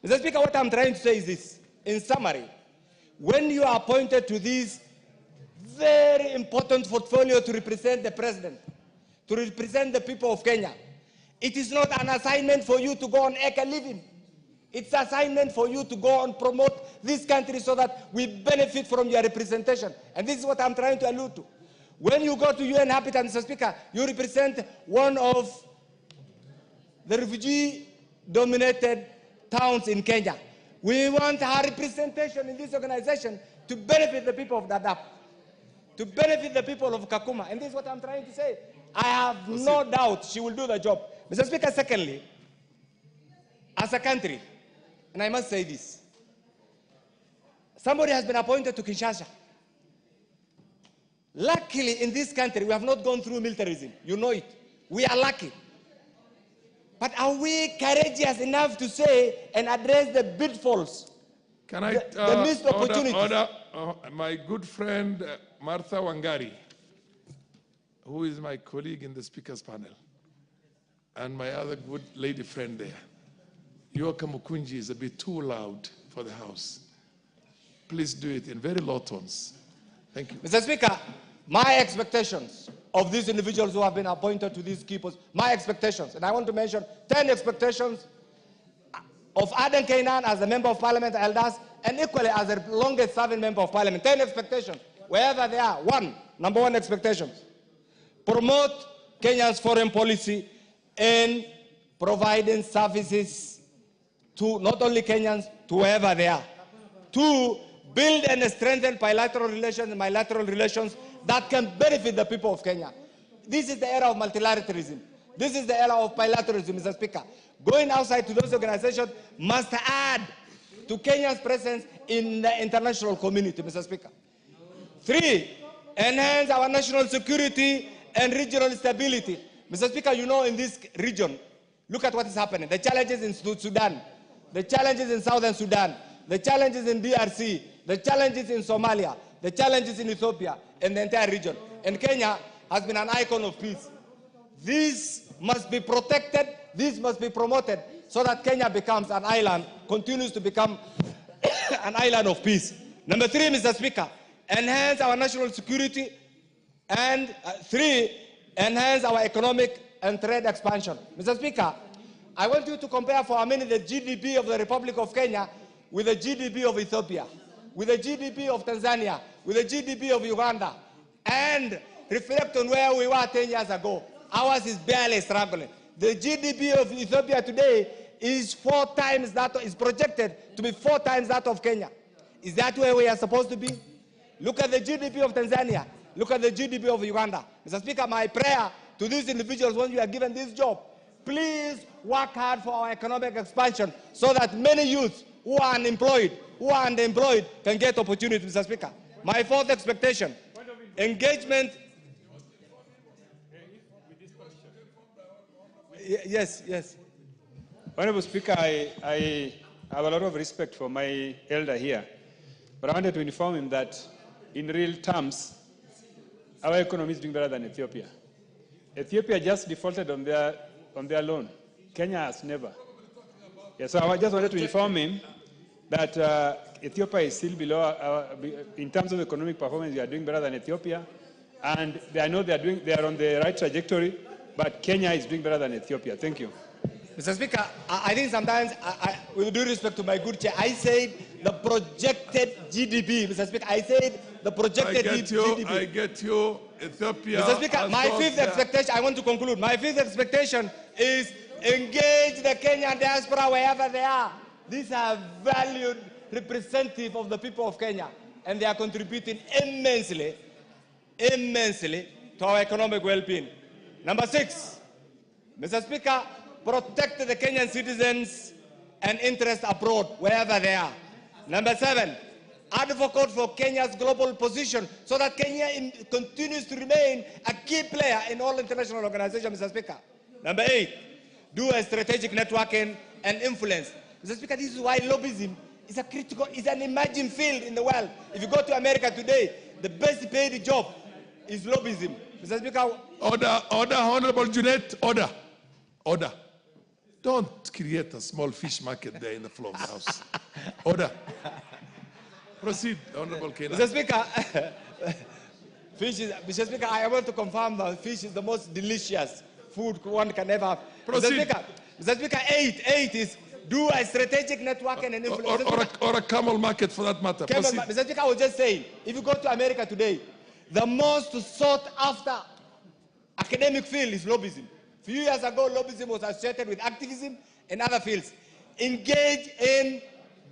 Mr. Speaker, what I'm trying to say is this. In summary, when you are appointed to this very important portfolio to represent the president, to represent the people of Kenya, it is not an assignment for you to go and make a living. It's an assignment for you to go and promote this country so that we benefit from your representation. And this is what I'm trying to allude to. When you go to UN Habitat, Mr. Speaker, you represent one of the refugee-dominated towns in Kenya. We want our representation in this organization to benefit the people of Dadaab, to benefit the people of Kakuma. And this is what I'm trying to say. I have no doubt she will do the job. Mr. Speaker, secondly, as a country, and I must say this, somebody has been appointed to Kinshasa. Luckily, in this country, we have not gone through militarism. You know it. We are lucky. But are we courageous enough to say and address the pitfalls? Can I, the missed opportunities? My good friend Martha Wangari, who is my colleague in the speakers panel, and my other good lady friend there, your Kamukunji is a bit too loud for the House. Please do it in very low tones. Thank you. Mr. Speaker, my expectations of these individuals who have been appointed to these key posts, my expectations, and I want to mention 10 expectations of Aden Kainan as a member of parliament, elders, and equally as the longest serving member of parliament. 10 expectations, wherever they are. Number one expectation, promote Kenya's foreign policy in providing services to not only Kenyans, to wherever they are. 2, build and strengthen bilateral relations and bilateral relations that can benefit the people of Kenya. This is the era of multilateralism. This is the era of bilateralism, Mr. Speaker. Going outside to those organizations must add to Kenya's presence in the international community, Mr. Speaker. 3, enhance our national security and regional stability. Mr. Speaker, you know in this region, look at what is happening. The challenges in Sudan, the challenges in Southern Sudan, the challenges in DRC, the challenges in Somalia, the challenges in Ethiopia, and the entire region. And Kenya has been an icon of peace. This must be protected, this must be promoted, so that Kenya becomes an island, continues to become an island of peace. Number 3, Mr. Speaker, enhance our national security, and 3, enhance our economic and trade expansion. Mr. Speaker, I want you to compare for a minute the GDP of the Republic of Kenya with the GDP of Ethiopia, with the GDP of Tanzania, with the GDP of Uganda, and reflect on where we were 10 years ago. Ours is barely struggling. The GDP of Ethiopia today is 4 times that, is projected to be 4 times that of Kenya. Is that where we are supposed to be? Look at the GDP of Tanzania. Look at the GDP of Uganda. Mr. Speaker, my prayer to these individuals when you are given this job, please work hard for our economic expansion so that many youths who are unemployed, can get opportunities, Mr. Speaker. My 4th expectation, engagement. Yes. Honorable Speaker, I have a lot of respect for my elder here, but I wanted to inform him that in real terms, our economy is doing better than Ethiopia. Ethiopia just defaulted on their loan. Kenya has never. Yeah, so I just wanted to inform him that Ethiopia is still below, in terms of economic performance, we are doing better than Ethiopia. And I know they are on the right trajectory, but Kenya is doing better than Ethiopia. Thank you. Mr. Speaker, I think sometimes, with due respect to my good chair, I said the projected GDP. Mr. Speaker, I said the projected GDP. I get you, Ethiopia. Mr. Speaker, my 5th expectation, I want to conclude. My 5th expectation is engage the Kenyan diaspora wherever they are. These are valued representative of the people of Kenya, and they are contributing immensely to our economic well-being. Number 6, Mr. Speaker, protect the Kenyan citizens and interests abroad, wherever they are. Number 7, advocate for Kenya's global position so that Kenya continues to remain a key player in all international organizations, Mr. Speaker. Number 8, do a strategic networking and influence. Mr. Speaker, this is why lobbyism is an emerging field in the world. If you go to America today, the best paid job is lobbyism. Mr. Speaker. Order, Honorable Junet, order. Order. Don't create a small fish market there in the floor of the House. Order. Proceed, Honorable Kena. Mr. Speaker, Mr. Speaker, I want to confirm that fish is the most delicious food one can ever have. Proceed. Mr. Speaker, 8 is do a strategic networking and influence. Or a camel market for that matter. Mr. Speaker, I was just saying, if you go to America today, the most sought after academic field is lobbyism. A few years ago, lobbyism was associated with activism and other fields. Engage in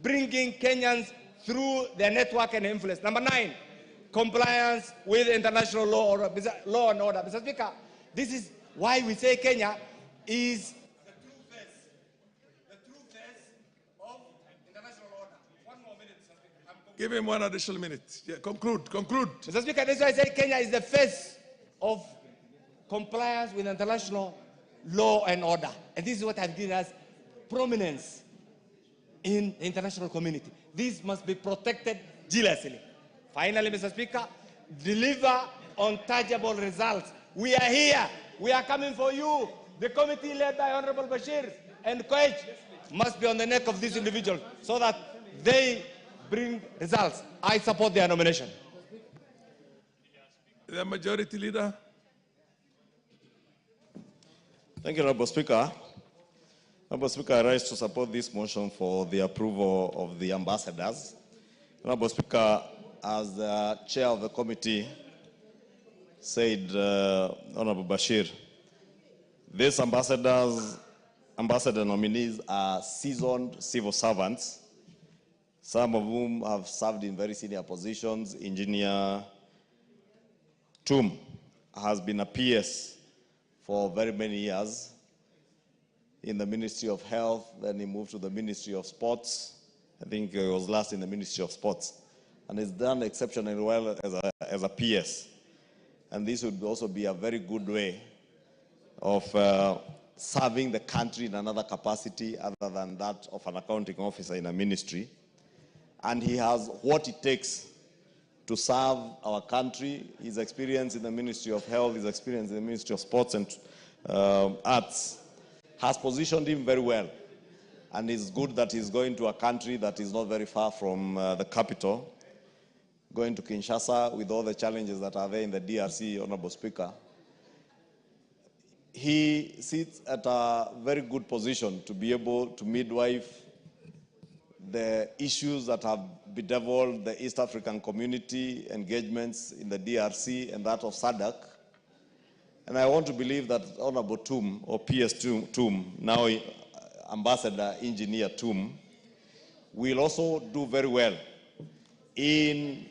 bringing Kenyans through their network and influence. Number 9, compliance with international law and order. Mr. Speaker, this is why we say Kenya is the true face of international order. One more minute, Mr. Speaker. Give him one additional minute. Yeah, conclude. Mr. Speaker, this is why I say Kenya is the face of compliance with international law and order. And this is what has given us prominence in the international community. This must be protected jealously. Finally, Mr. Speaker, deliver on tangible results. We are here. We are coming for you. The committee led by Honorable Bashir and Koech must be on the neck of these individuals so that they bring results. I support their nomination. The Majority Leader. Thank you, Honorable Speaker. Honorable Speaker, I rise to support this motion for the approval of the ambassadors. Honorable Speaker, as the chair of the committee said, Honorable Bashir, these ambassador nominees are seasoned civil servants, some of whom have served in very senior positions. Engineer Tum has been a PS for very many years in the Ministry of Health, then he moved to the Ministry of Sports. I think he was last in the Ministry of Sports. And he's done exceptionally well as a PS. And this would also be a very good way of serving the country in another capacity other than that of an accounting officer in a ministry. And he has what it takes to serve our country. His experience in the Ministry of Health, his experience in the Ministry of Sports and Arts has positioned him very well. And it's good that he's going to a country that is not very far from the capital, going to Kinshasa with all the challenges that are there in the DRC, Honorable Speaker. He sits at a very good position to be able to midwife the issues that have bedeviled the East African community, engagements in the DRC and that of SADC. And I want to believe that Honorable Tum, or PS Tum, now Ambassador Engineer Tum, will also do very well in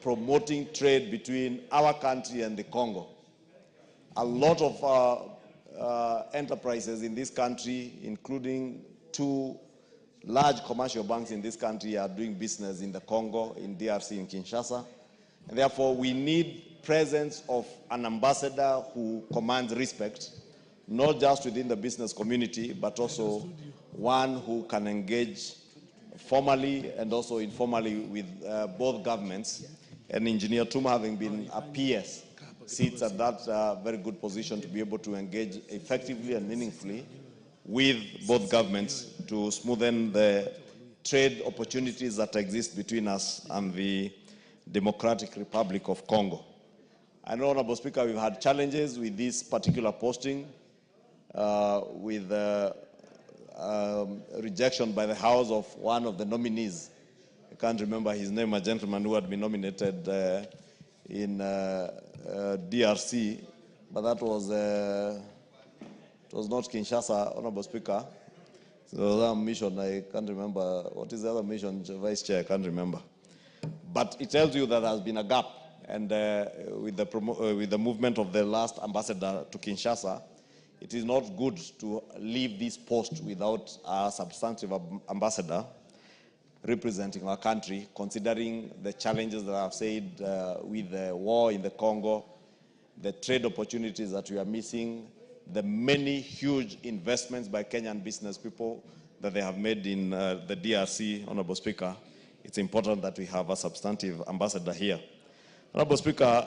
promoting trade between our country and the Congo. A lot of enterprises in this country, including 2 large commercial banks in this country, are doing business in the Congo, in DRC, in Kinshasa. And therefore, we need presence of an ambassador who commands respect, not just within the business community, but also one who can engage formally and also informally with both governments. And Engineer Tum, having been a PS, sits at that very good position to be able to engage effectively and meaningfully with both governments to smoothen the trade opportunities that exist between us and the Democratic Republic of Congo. I know, Honorable Speaker, we've had challenges with this particular posting, with rejection by the House of one of the nominees. I can't remember his name, a gentleman who had been nominated in DRC, but that was, it was not Kinshasa, Honorable Speaker. There was a mission, I can't remember. What is the other mission, Vice Chair? I can't remember. But it tells you that there has been a gap. and with the movement of the last ambassador to Kinshasa, it is not good to leave this post without a substantive ambassador representing our country, considering the challenges that I've said with the war in the Congo, the trade opportunities that we are missing, the many huge investments by Kenyan business people that they have made in the DRC, Honorable Speaker. It's important that we have a substantive ambassador here. Honorable Speaker,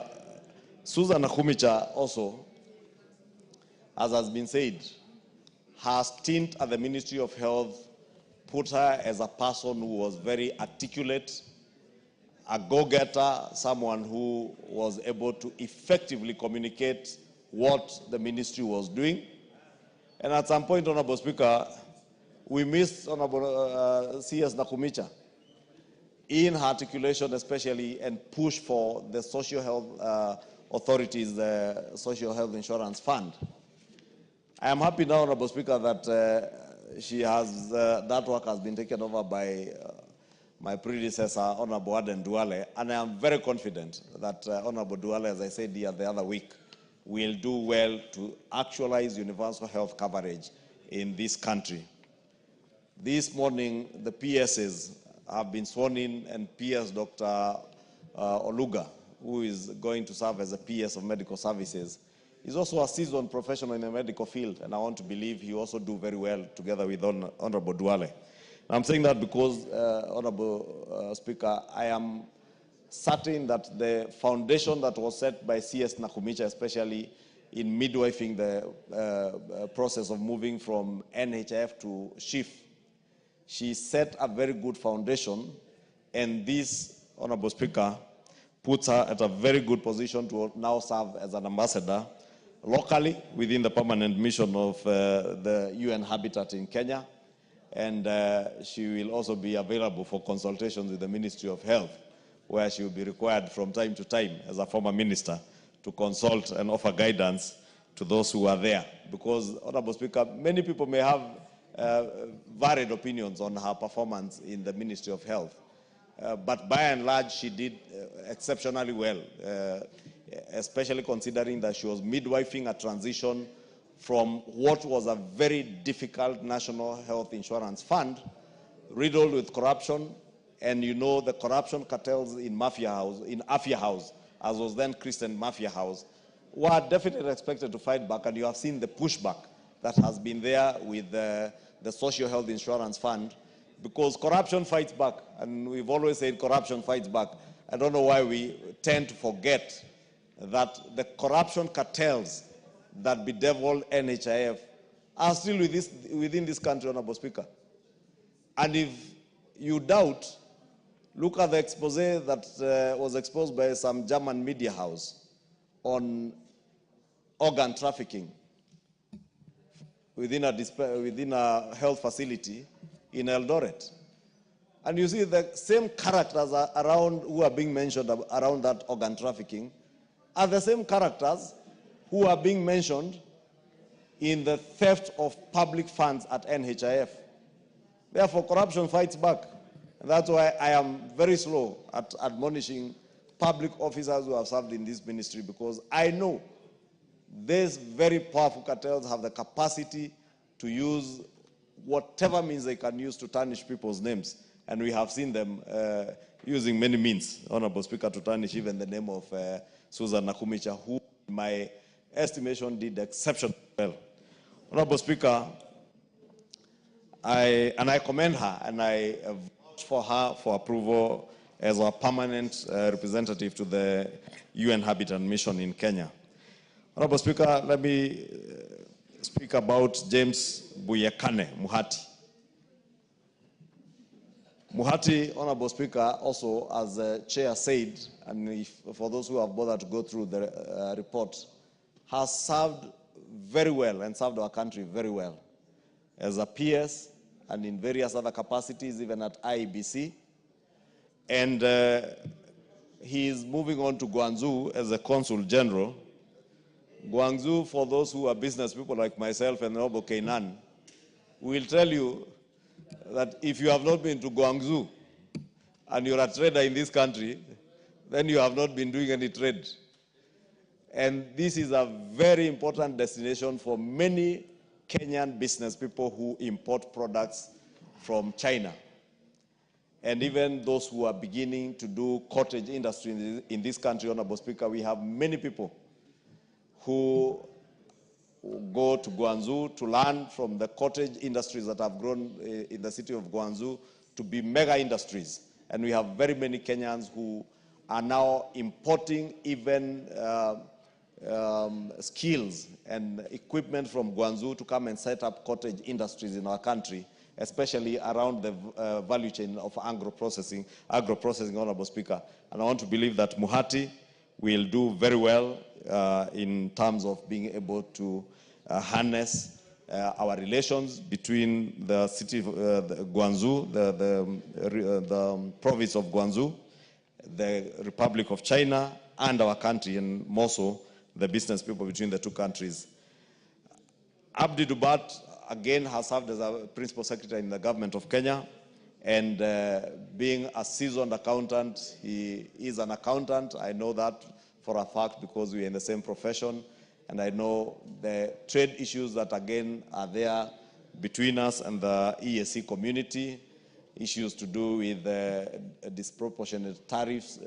Susan Nakhumicha also, as has been said, her stint at the Ministry of Health put her as a person who was very articulate, a go-getter, someone who was able to effectively communicate what the ministry was doing. And at some point, Honorable Speaker, we missed Honorable C.S. Nakhumicha in her articulation especially, and push for the social health authorities, the social health insurance fund. I am happy now, Honorable Speaker, that she has, that work has been taken over by my predecessor, Honorable Aden Duale, and I am very confident that Honorable Duale, as I said here the other week, will do well to actualize universal health coverage in this country. This morning, the PSs have been sworn in, and PS Dr. Oluga, who is going to serve as a PS of medical services, is also a seasoned professional in the medical field, and I want to believe he also do very well together with Honorable Duale. I'm saying that because, Honorable Speaker, I am certain that the foundation that was set by C.S. Nakhumicha, especially in midwifing the process of moving from NHIF to SHIF, she set a very good foundation, and this, Honorable Speaker, puts her at a very good position to now serve as an ambassador locally within the permanent mission of the UN Habitat in Kenya, and she will also be available for consultations with the Ministry of Health, where she will be required from time to time as a former minister to consult and offer guidance to those who are there. Because, Honorable Speaker, many people may have varied opinions on her performance in the Ministry of Health, but by and large she did exceptionally well, especially considering that she was midwifing a transition from what was a very difficult national health insurance fund, riddled with corruption, and you know the corruption cartels in Afia House, as was then Christian Mafia House, were definitely expected to fight back, and you have seen the pushback that has been there with the Social Health Insurance Fund, because corruption fights back, and we've always said corruption fights back. I don't know why we tend to forget that the corruption cartels that bedeviled NHIF are still within this country, Honorable Speaker. And if you doubt, look at the expose that was exposed by some German media house on organ trafficking within a health facility in Eldoret. And you see the same characters around who are being mentioned around that organ trafficking are the same characters who are being mentioned in the theft of public funds at NHIF. Therefore, corruption fights back. And that's why I am very slow at admonishing public officers who have served in this ministry, because I know these very powerful cartels have the capacity to use whatever means they can use to tarnish people's names. And we have seen them using many means, Honorable Speaker, to tarnish even the name of Susan Nakhumicha, who, in my estimation, did exceptionally well. Honorable Speaker, I commend her, and I vouch for her for approval as a permanent representative to the UN Habitat Mission in Kenya. Honorable Speaker, let me speak about James Buyekane Muhati. Muhati, Honorable Speaker, also, as the chair said, and for those who have bothered to go through the report, has served very well and served our country very well as a PS and in various other capacities, even at IEBC. And he is moving on to Guangzhou as a Consul General. Guangzhou, for those who are business people like myself and Honorable Kainan, will tell you that if you have not been to Guangzhou and you're a trader in this country, then you have not been doing any trade. And this is a very important destination for many Kenyan business people who import products from China. And even those who are beginning to do cottage industry in this country, Honorable Speaker, we have many people who go to Guangzhou to learn from the cottage industries that have grown in the city of Guangzhou to be mega industries. And we have very many Kenyans who are now importing even skills and equipment from Guangzhou to come and set up cottage industries in our country, especially around the value chain of agro-processing, Honorable Speaker. And I want to believe that Muhati will do very well in terms of being able to harness our relations between the city of Guangzhou, the province of Guangzou, the Republic of China, and our country, and more so the business people between the two countries. Abdi Dubat, again, has served as a principal secretary in the government of Kenya, and being a seasoned accountant, he is an accountant. I know that for a fact because we are in the same profession, and I know the trade issues that, again, are there between us and the EAC community, issues to do with disproportionate tariffs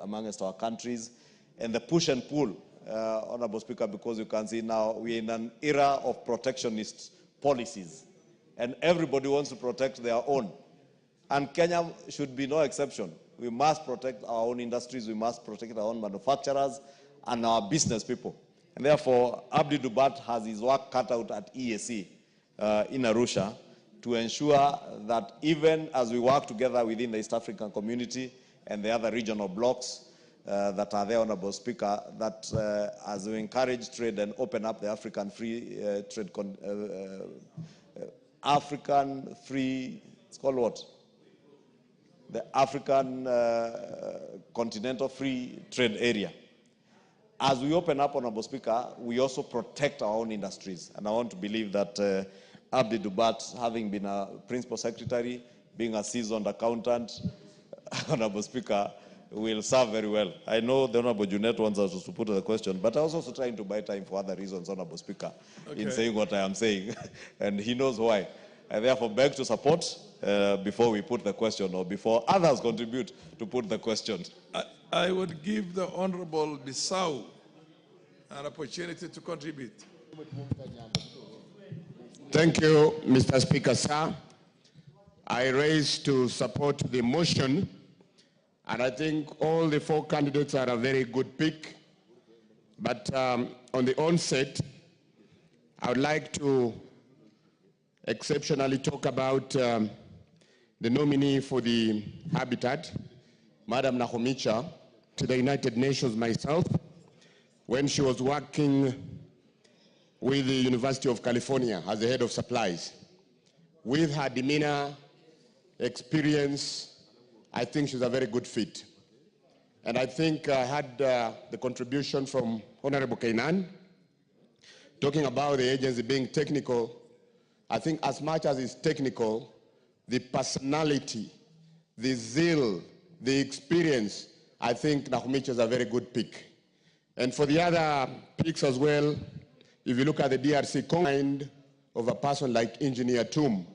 amongst our countries, and the push and pull, Honorable Speaker, because you can see now we're in an era of protectionist policies, and everybody wants to protect their own. And Kenya should be no exception. We must protect our own industries, we must protect our own manufacturers and our business people. And therefore, Abdi Dubat has his work cut out at EAC in Arusha to ensure that even as we work together within the East African community and the other regional blocs that are there, Honorable Speaker, that as we encourage trade and open up the African free trade, it's called what? The African continental free trade area. As we open up, Honorable Speaker, we also protect our own industries. And I want to believe that Abdi Dubat, having been a principal secretary, being a seasoned accountant, Honorable Speaker, will serve very well. I know the Honorable Junet wants us to put the question, but I was also trying to buy time for other reasons, Honorable Speaker, in saying what I am saying, and he knows why. I therefore beg to support before we put the question or before others contribute to put the question. I would give the Honorable Bissau an opportunity to contribute. Thank you, Mr. Speaker, sir. I raise to support the motion, and I think all the four candidates are a very good pick. But on the onset, I would like to exceptionally talk about the nominee for the Habitat, Madam Nahumicha, to the United Nations myself, when she was working with the University of California as the head of supplies. With her demeanor, experience, I think she's a very good fit. And I think I had the contribution from Honorable Kainan, talking about the agency being technical. I think as much as it's technical, the personality, the zeal, the experience, I think Nahumicha is a very good pick. And for the other picks as well, if you look at the DRC kind of a person like Engineer Tum,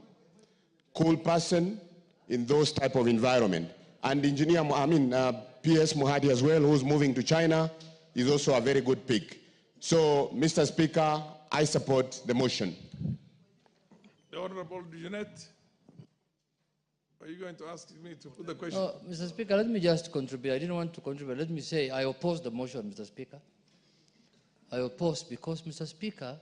cool person in those type of environment. And PS Muhadi as well, who's moving to China, is also a very good pick. So, Mr. Speaker, I support the motion. The Honorable Junet, are you going to ask me to put the question? No, Mr. Speaker, let me just contribute. I didn't want to contribute. Let me say I oppose the motion, Mr. Speaker. I oppose because, Mr. Speaker,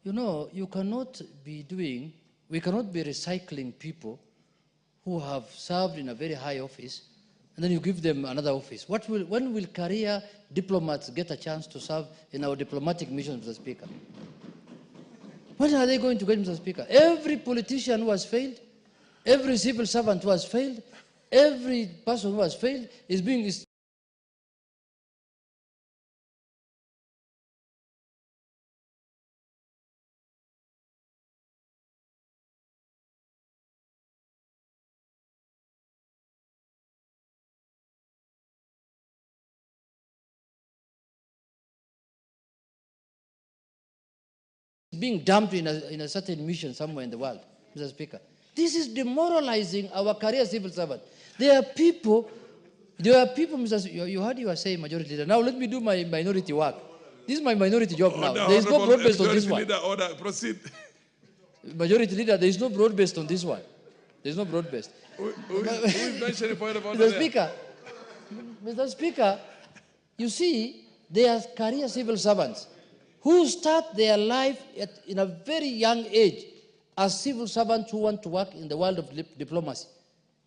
you cannot be we cannot be recycling people who have served in a very high office and then you give them another office. When will career diplomats get a chance to serve in our diplomatic missions, Mr. Speaker? When are they going to get, Mr. Speaker? Every politician who has failed, every civil servant who has failed, every person who has failed is being dumped in a certain mission somewhere in the world, Mr. Speaker. This is demoralizing our career civil servants. There are people, Mr. You heard you were saying majority leader. Now let me do my minority work. This is my minority job now. There is no broad-based on this one. Leader, order, proceed. Majority leader, there is no broad-based on this one. There is no broad-based. Who is mentioning point of order? Mr. Speaker, you see, they are career civil servants who start their life in a very young age as civil servants who want to work in the world of diplomacy.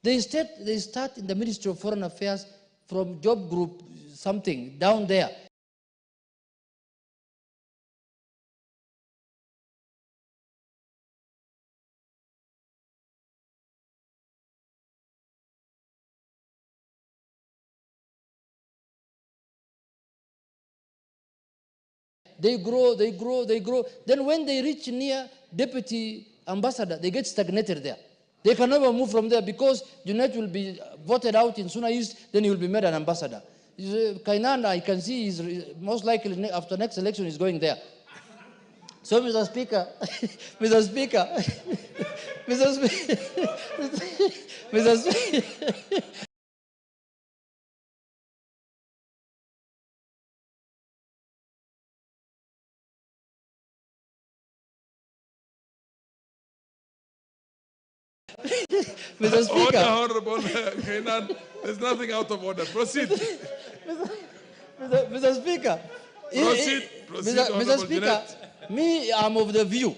They start in the Ministry of Foreign Affairs from job group something down there. They grow. Then when they reach near deputy ambassador, they get stagnated there. They can never move from there because Junet will be voted out in Suna East, then he will be made an ambassador. Kainan, I can see, is most likely after next election is going there. So, Mr. Speaker, Mr. Speaker, Mr. Speaker, Mr. Speaker. Order, Honorable Kainan. There's nothing out of order. Proceed. Mr. Speaker. Proceed, Mr. Speaker, me, I'm of the view.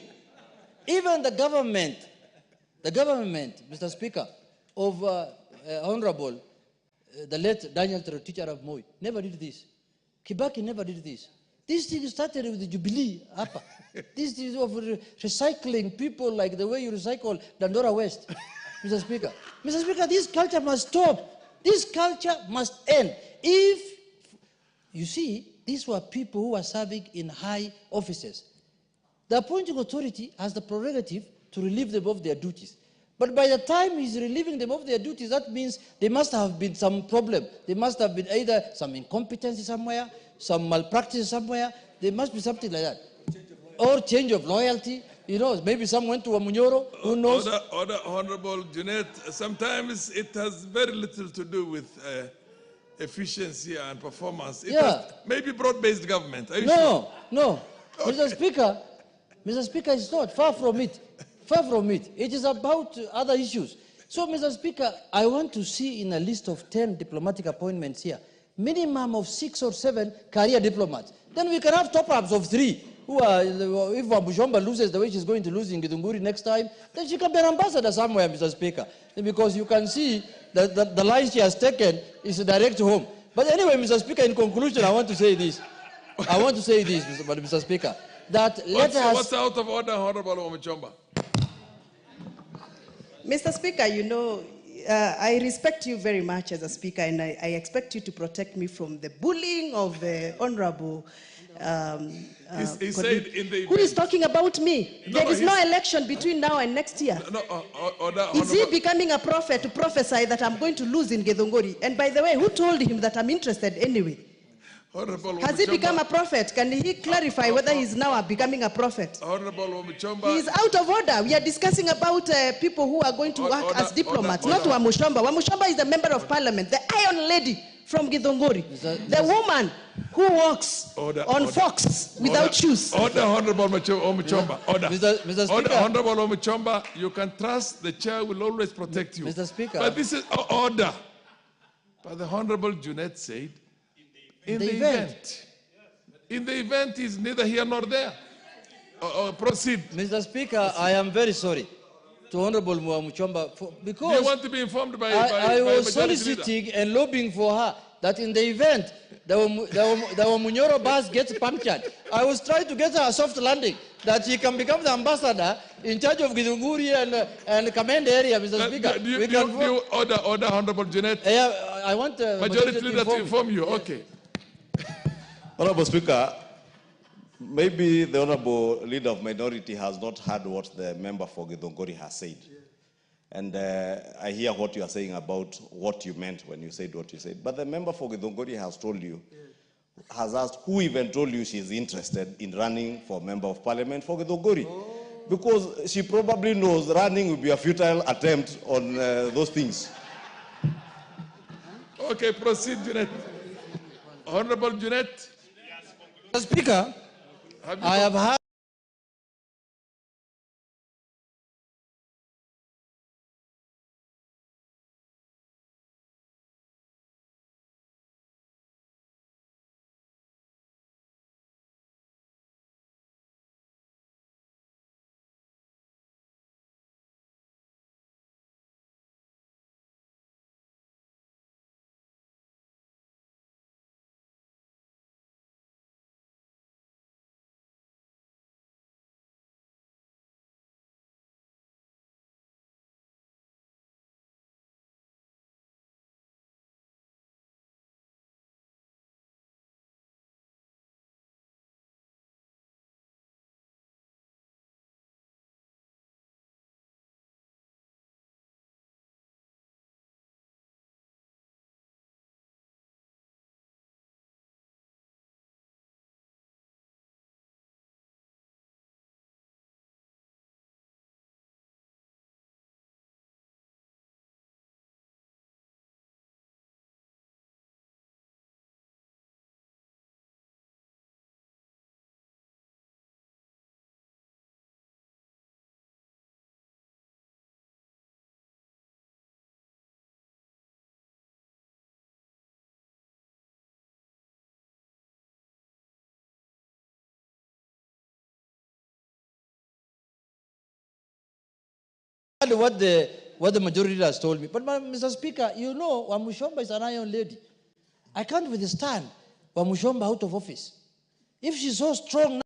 Even the government, Mr. Speaker, of Honorable, the late Daniel Teacher of Moi, never did this. Kibaki never did this. This thing started with the Jubilee, APA. This is of recycling people like the way you recycle Dandora West, Mr. Speaker. Mr. Speaker, this culture must stop. This culture must end. If, you see, these were people who were serving in high offices. The appointing authority has the prerogative to relieve them of their duties. But by the time he's relieving them of their duties, that means there must have been some problem. There must have been either some incompetence somewhere, some malpractice somewhere. There must be something like that. Or change of loyalty. You know, maybe some went to Amunyoro, who knows? Order, Honorable Junet. Sometimes it has very little to do with efficiency and performance. It has maybe broad-based government. Are you sure? No. Okay. Mr. Speaker, it's not. Far from it. Far from it. It is about other issues. So, Mr. Speaker, I want to see in a list of 10 diplomatic appointments here, minimum of 6 or 7 career diplomats. Then we can have top-ups of 3. Who are, if Wambushomba loses the way she's going to lose in Githunguri next time, then she can be an ambassador somewhere, Mr. Speaker. Because you can see that the line she has taken is direct home. But anyway, Mr. Speaker, in conclusion, I want to say this. Mr. Speaker, that what's out of order, Honorable Wambushomba? Mr. Speaker, you know, I respect you very much as a speaker, and I expect you to protect me from the bullying of the Honorable he said in the event. Who is talking about me? There is no election between now and next year. Is he becoming a prophet to prophesy that I'm going to lose in Githunguri? And by the way, who told him that I'm interested anyway? Has he become a prophet? Can he clarify whether he's now becoming a prophet? He is out of order. We are discussing about people who are going to work as diplomats, not Wamushomba. Wamushomba is a member of parliament, the iron lady from Githunguri, the woman who walks on Fox without shoes. Order, Honorable Omuchomba. Order. Mr. Speaker. Order, Honorable Omuchomba. You can trust the chair will always protect you. Mr. Speaker. But this is order. But the Honorable Junet said, in the event. In the event is neither here nor there. Proceed. Mr. Speaker, I am very sorry to Honorable Muchomba because you want to be informed by I was soliciting and lobbying for her that in the event the Munyoro bus gets punctured, I was trying to get her a soft landing that she can become the ambassador in charge of Githunguri and command area, Mr. Speaker. Do you order, Honorable Junet? I want majority leader to inform you. Okay. Honorable Speaker, maybe the Honorable Leader of Minority has not heard what the member for Githunguri has said. And I hear what you are saying about what you meant when you said what you said. But the member for Githunguri has told you has asked who even told you she's interested in running for Member of Parliament for Githunguri. Because she probably knows running will be a futile attempt on those things. Okay, proceed, Junet. Honorable Junet. Mr. Speaker, I have heard what the majority has told me. But Mr. Speaker, you know, Wamushomba is an iron lady. I can't withstand Wamushomba out of office. If she's so strong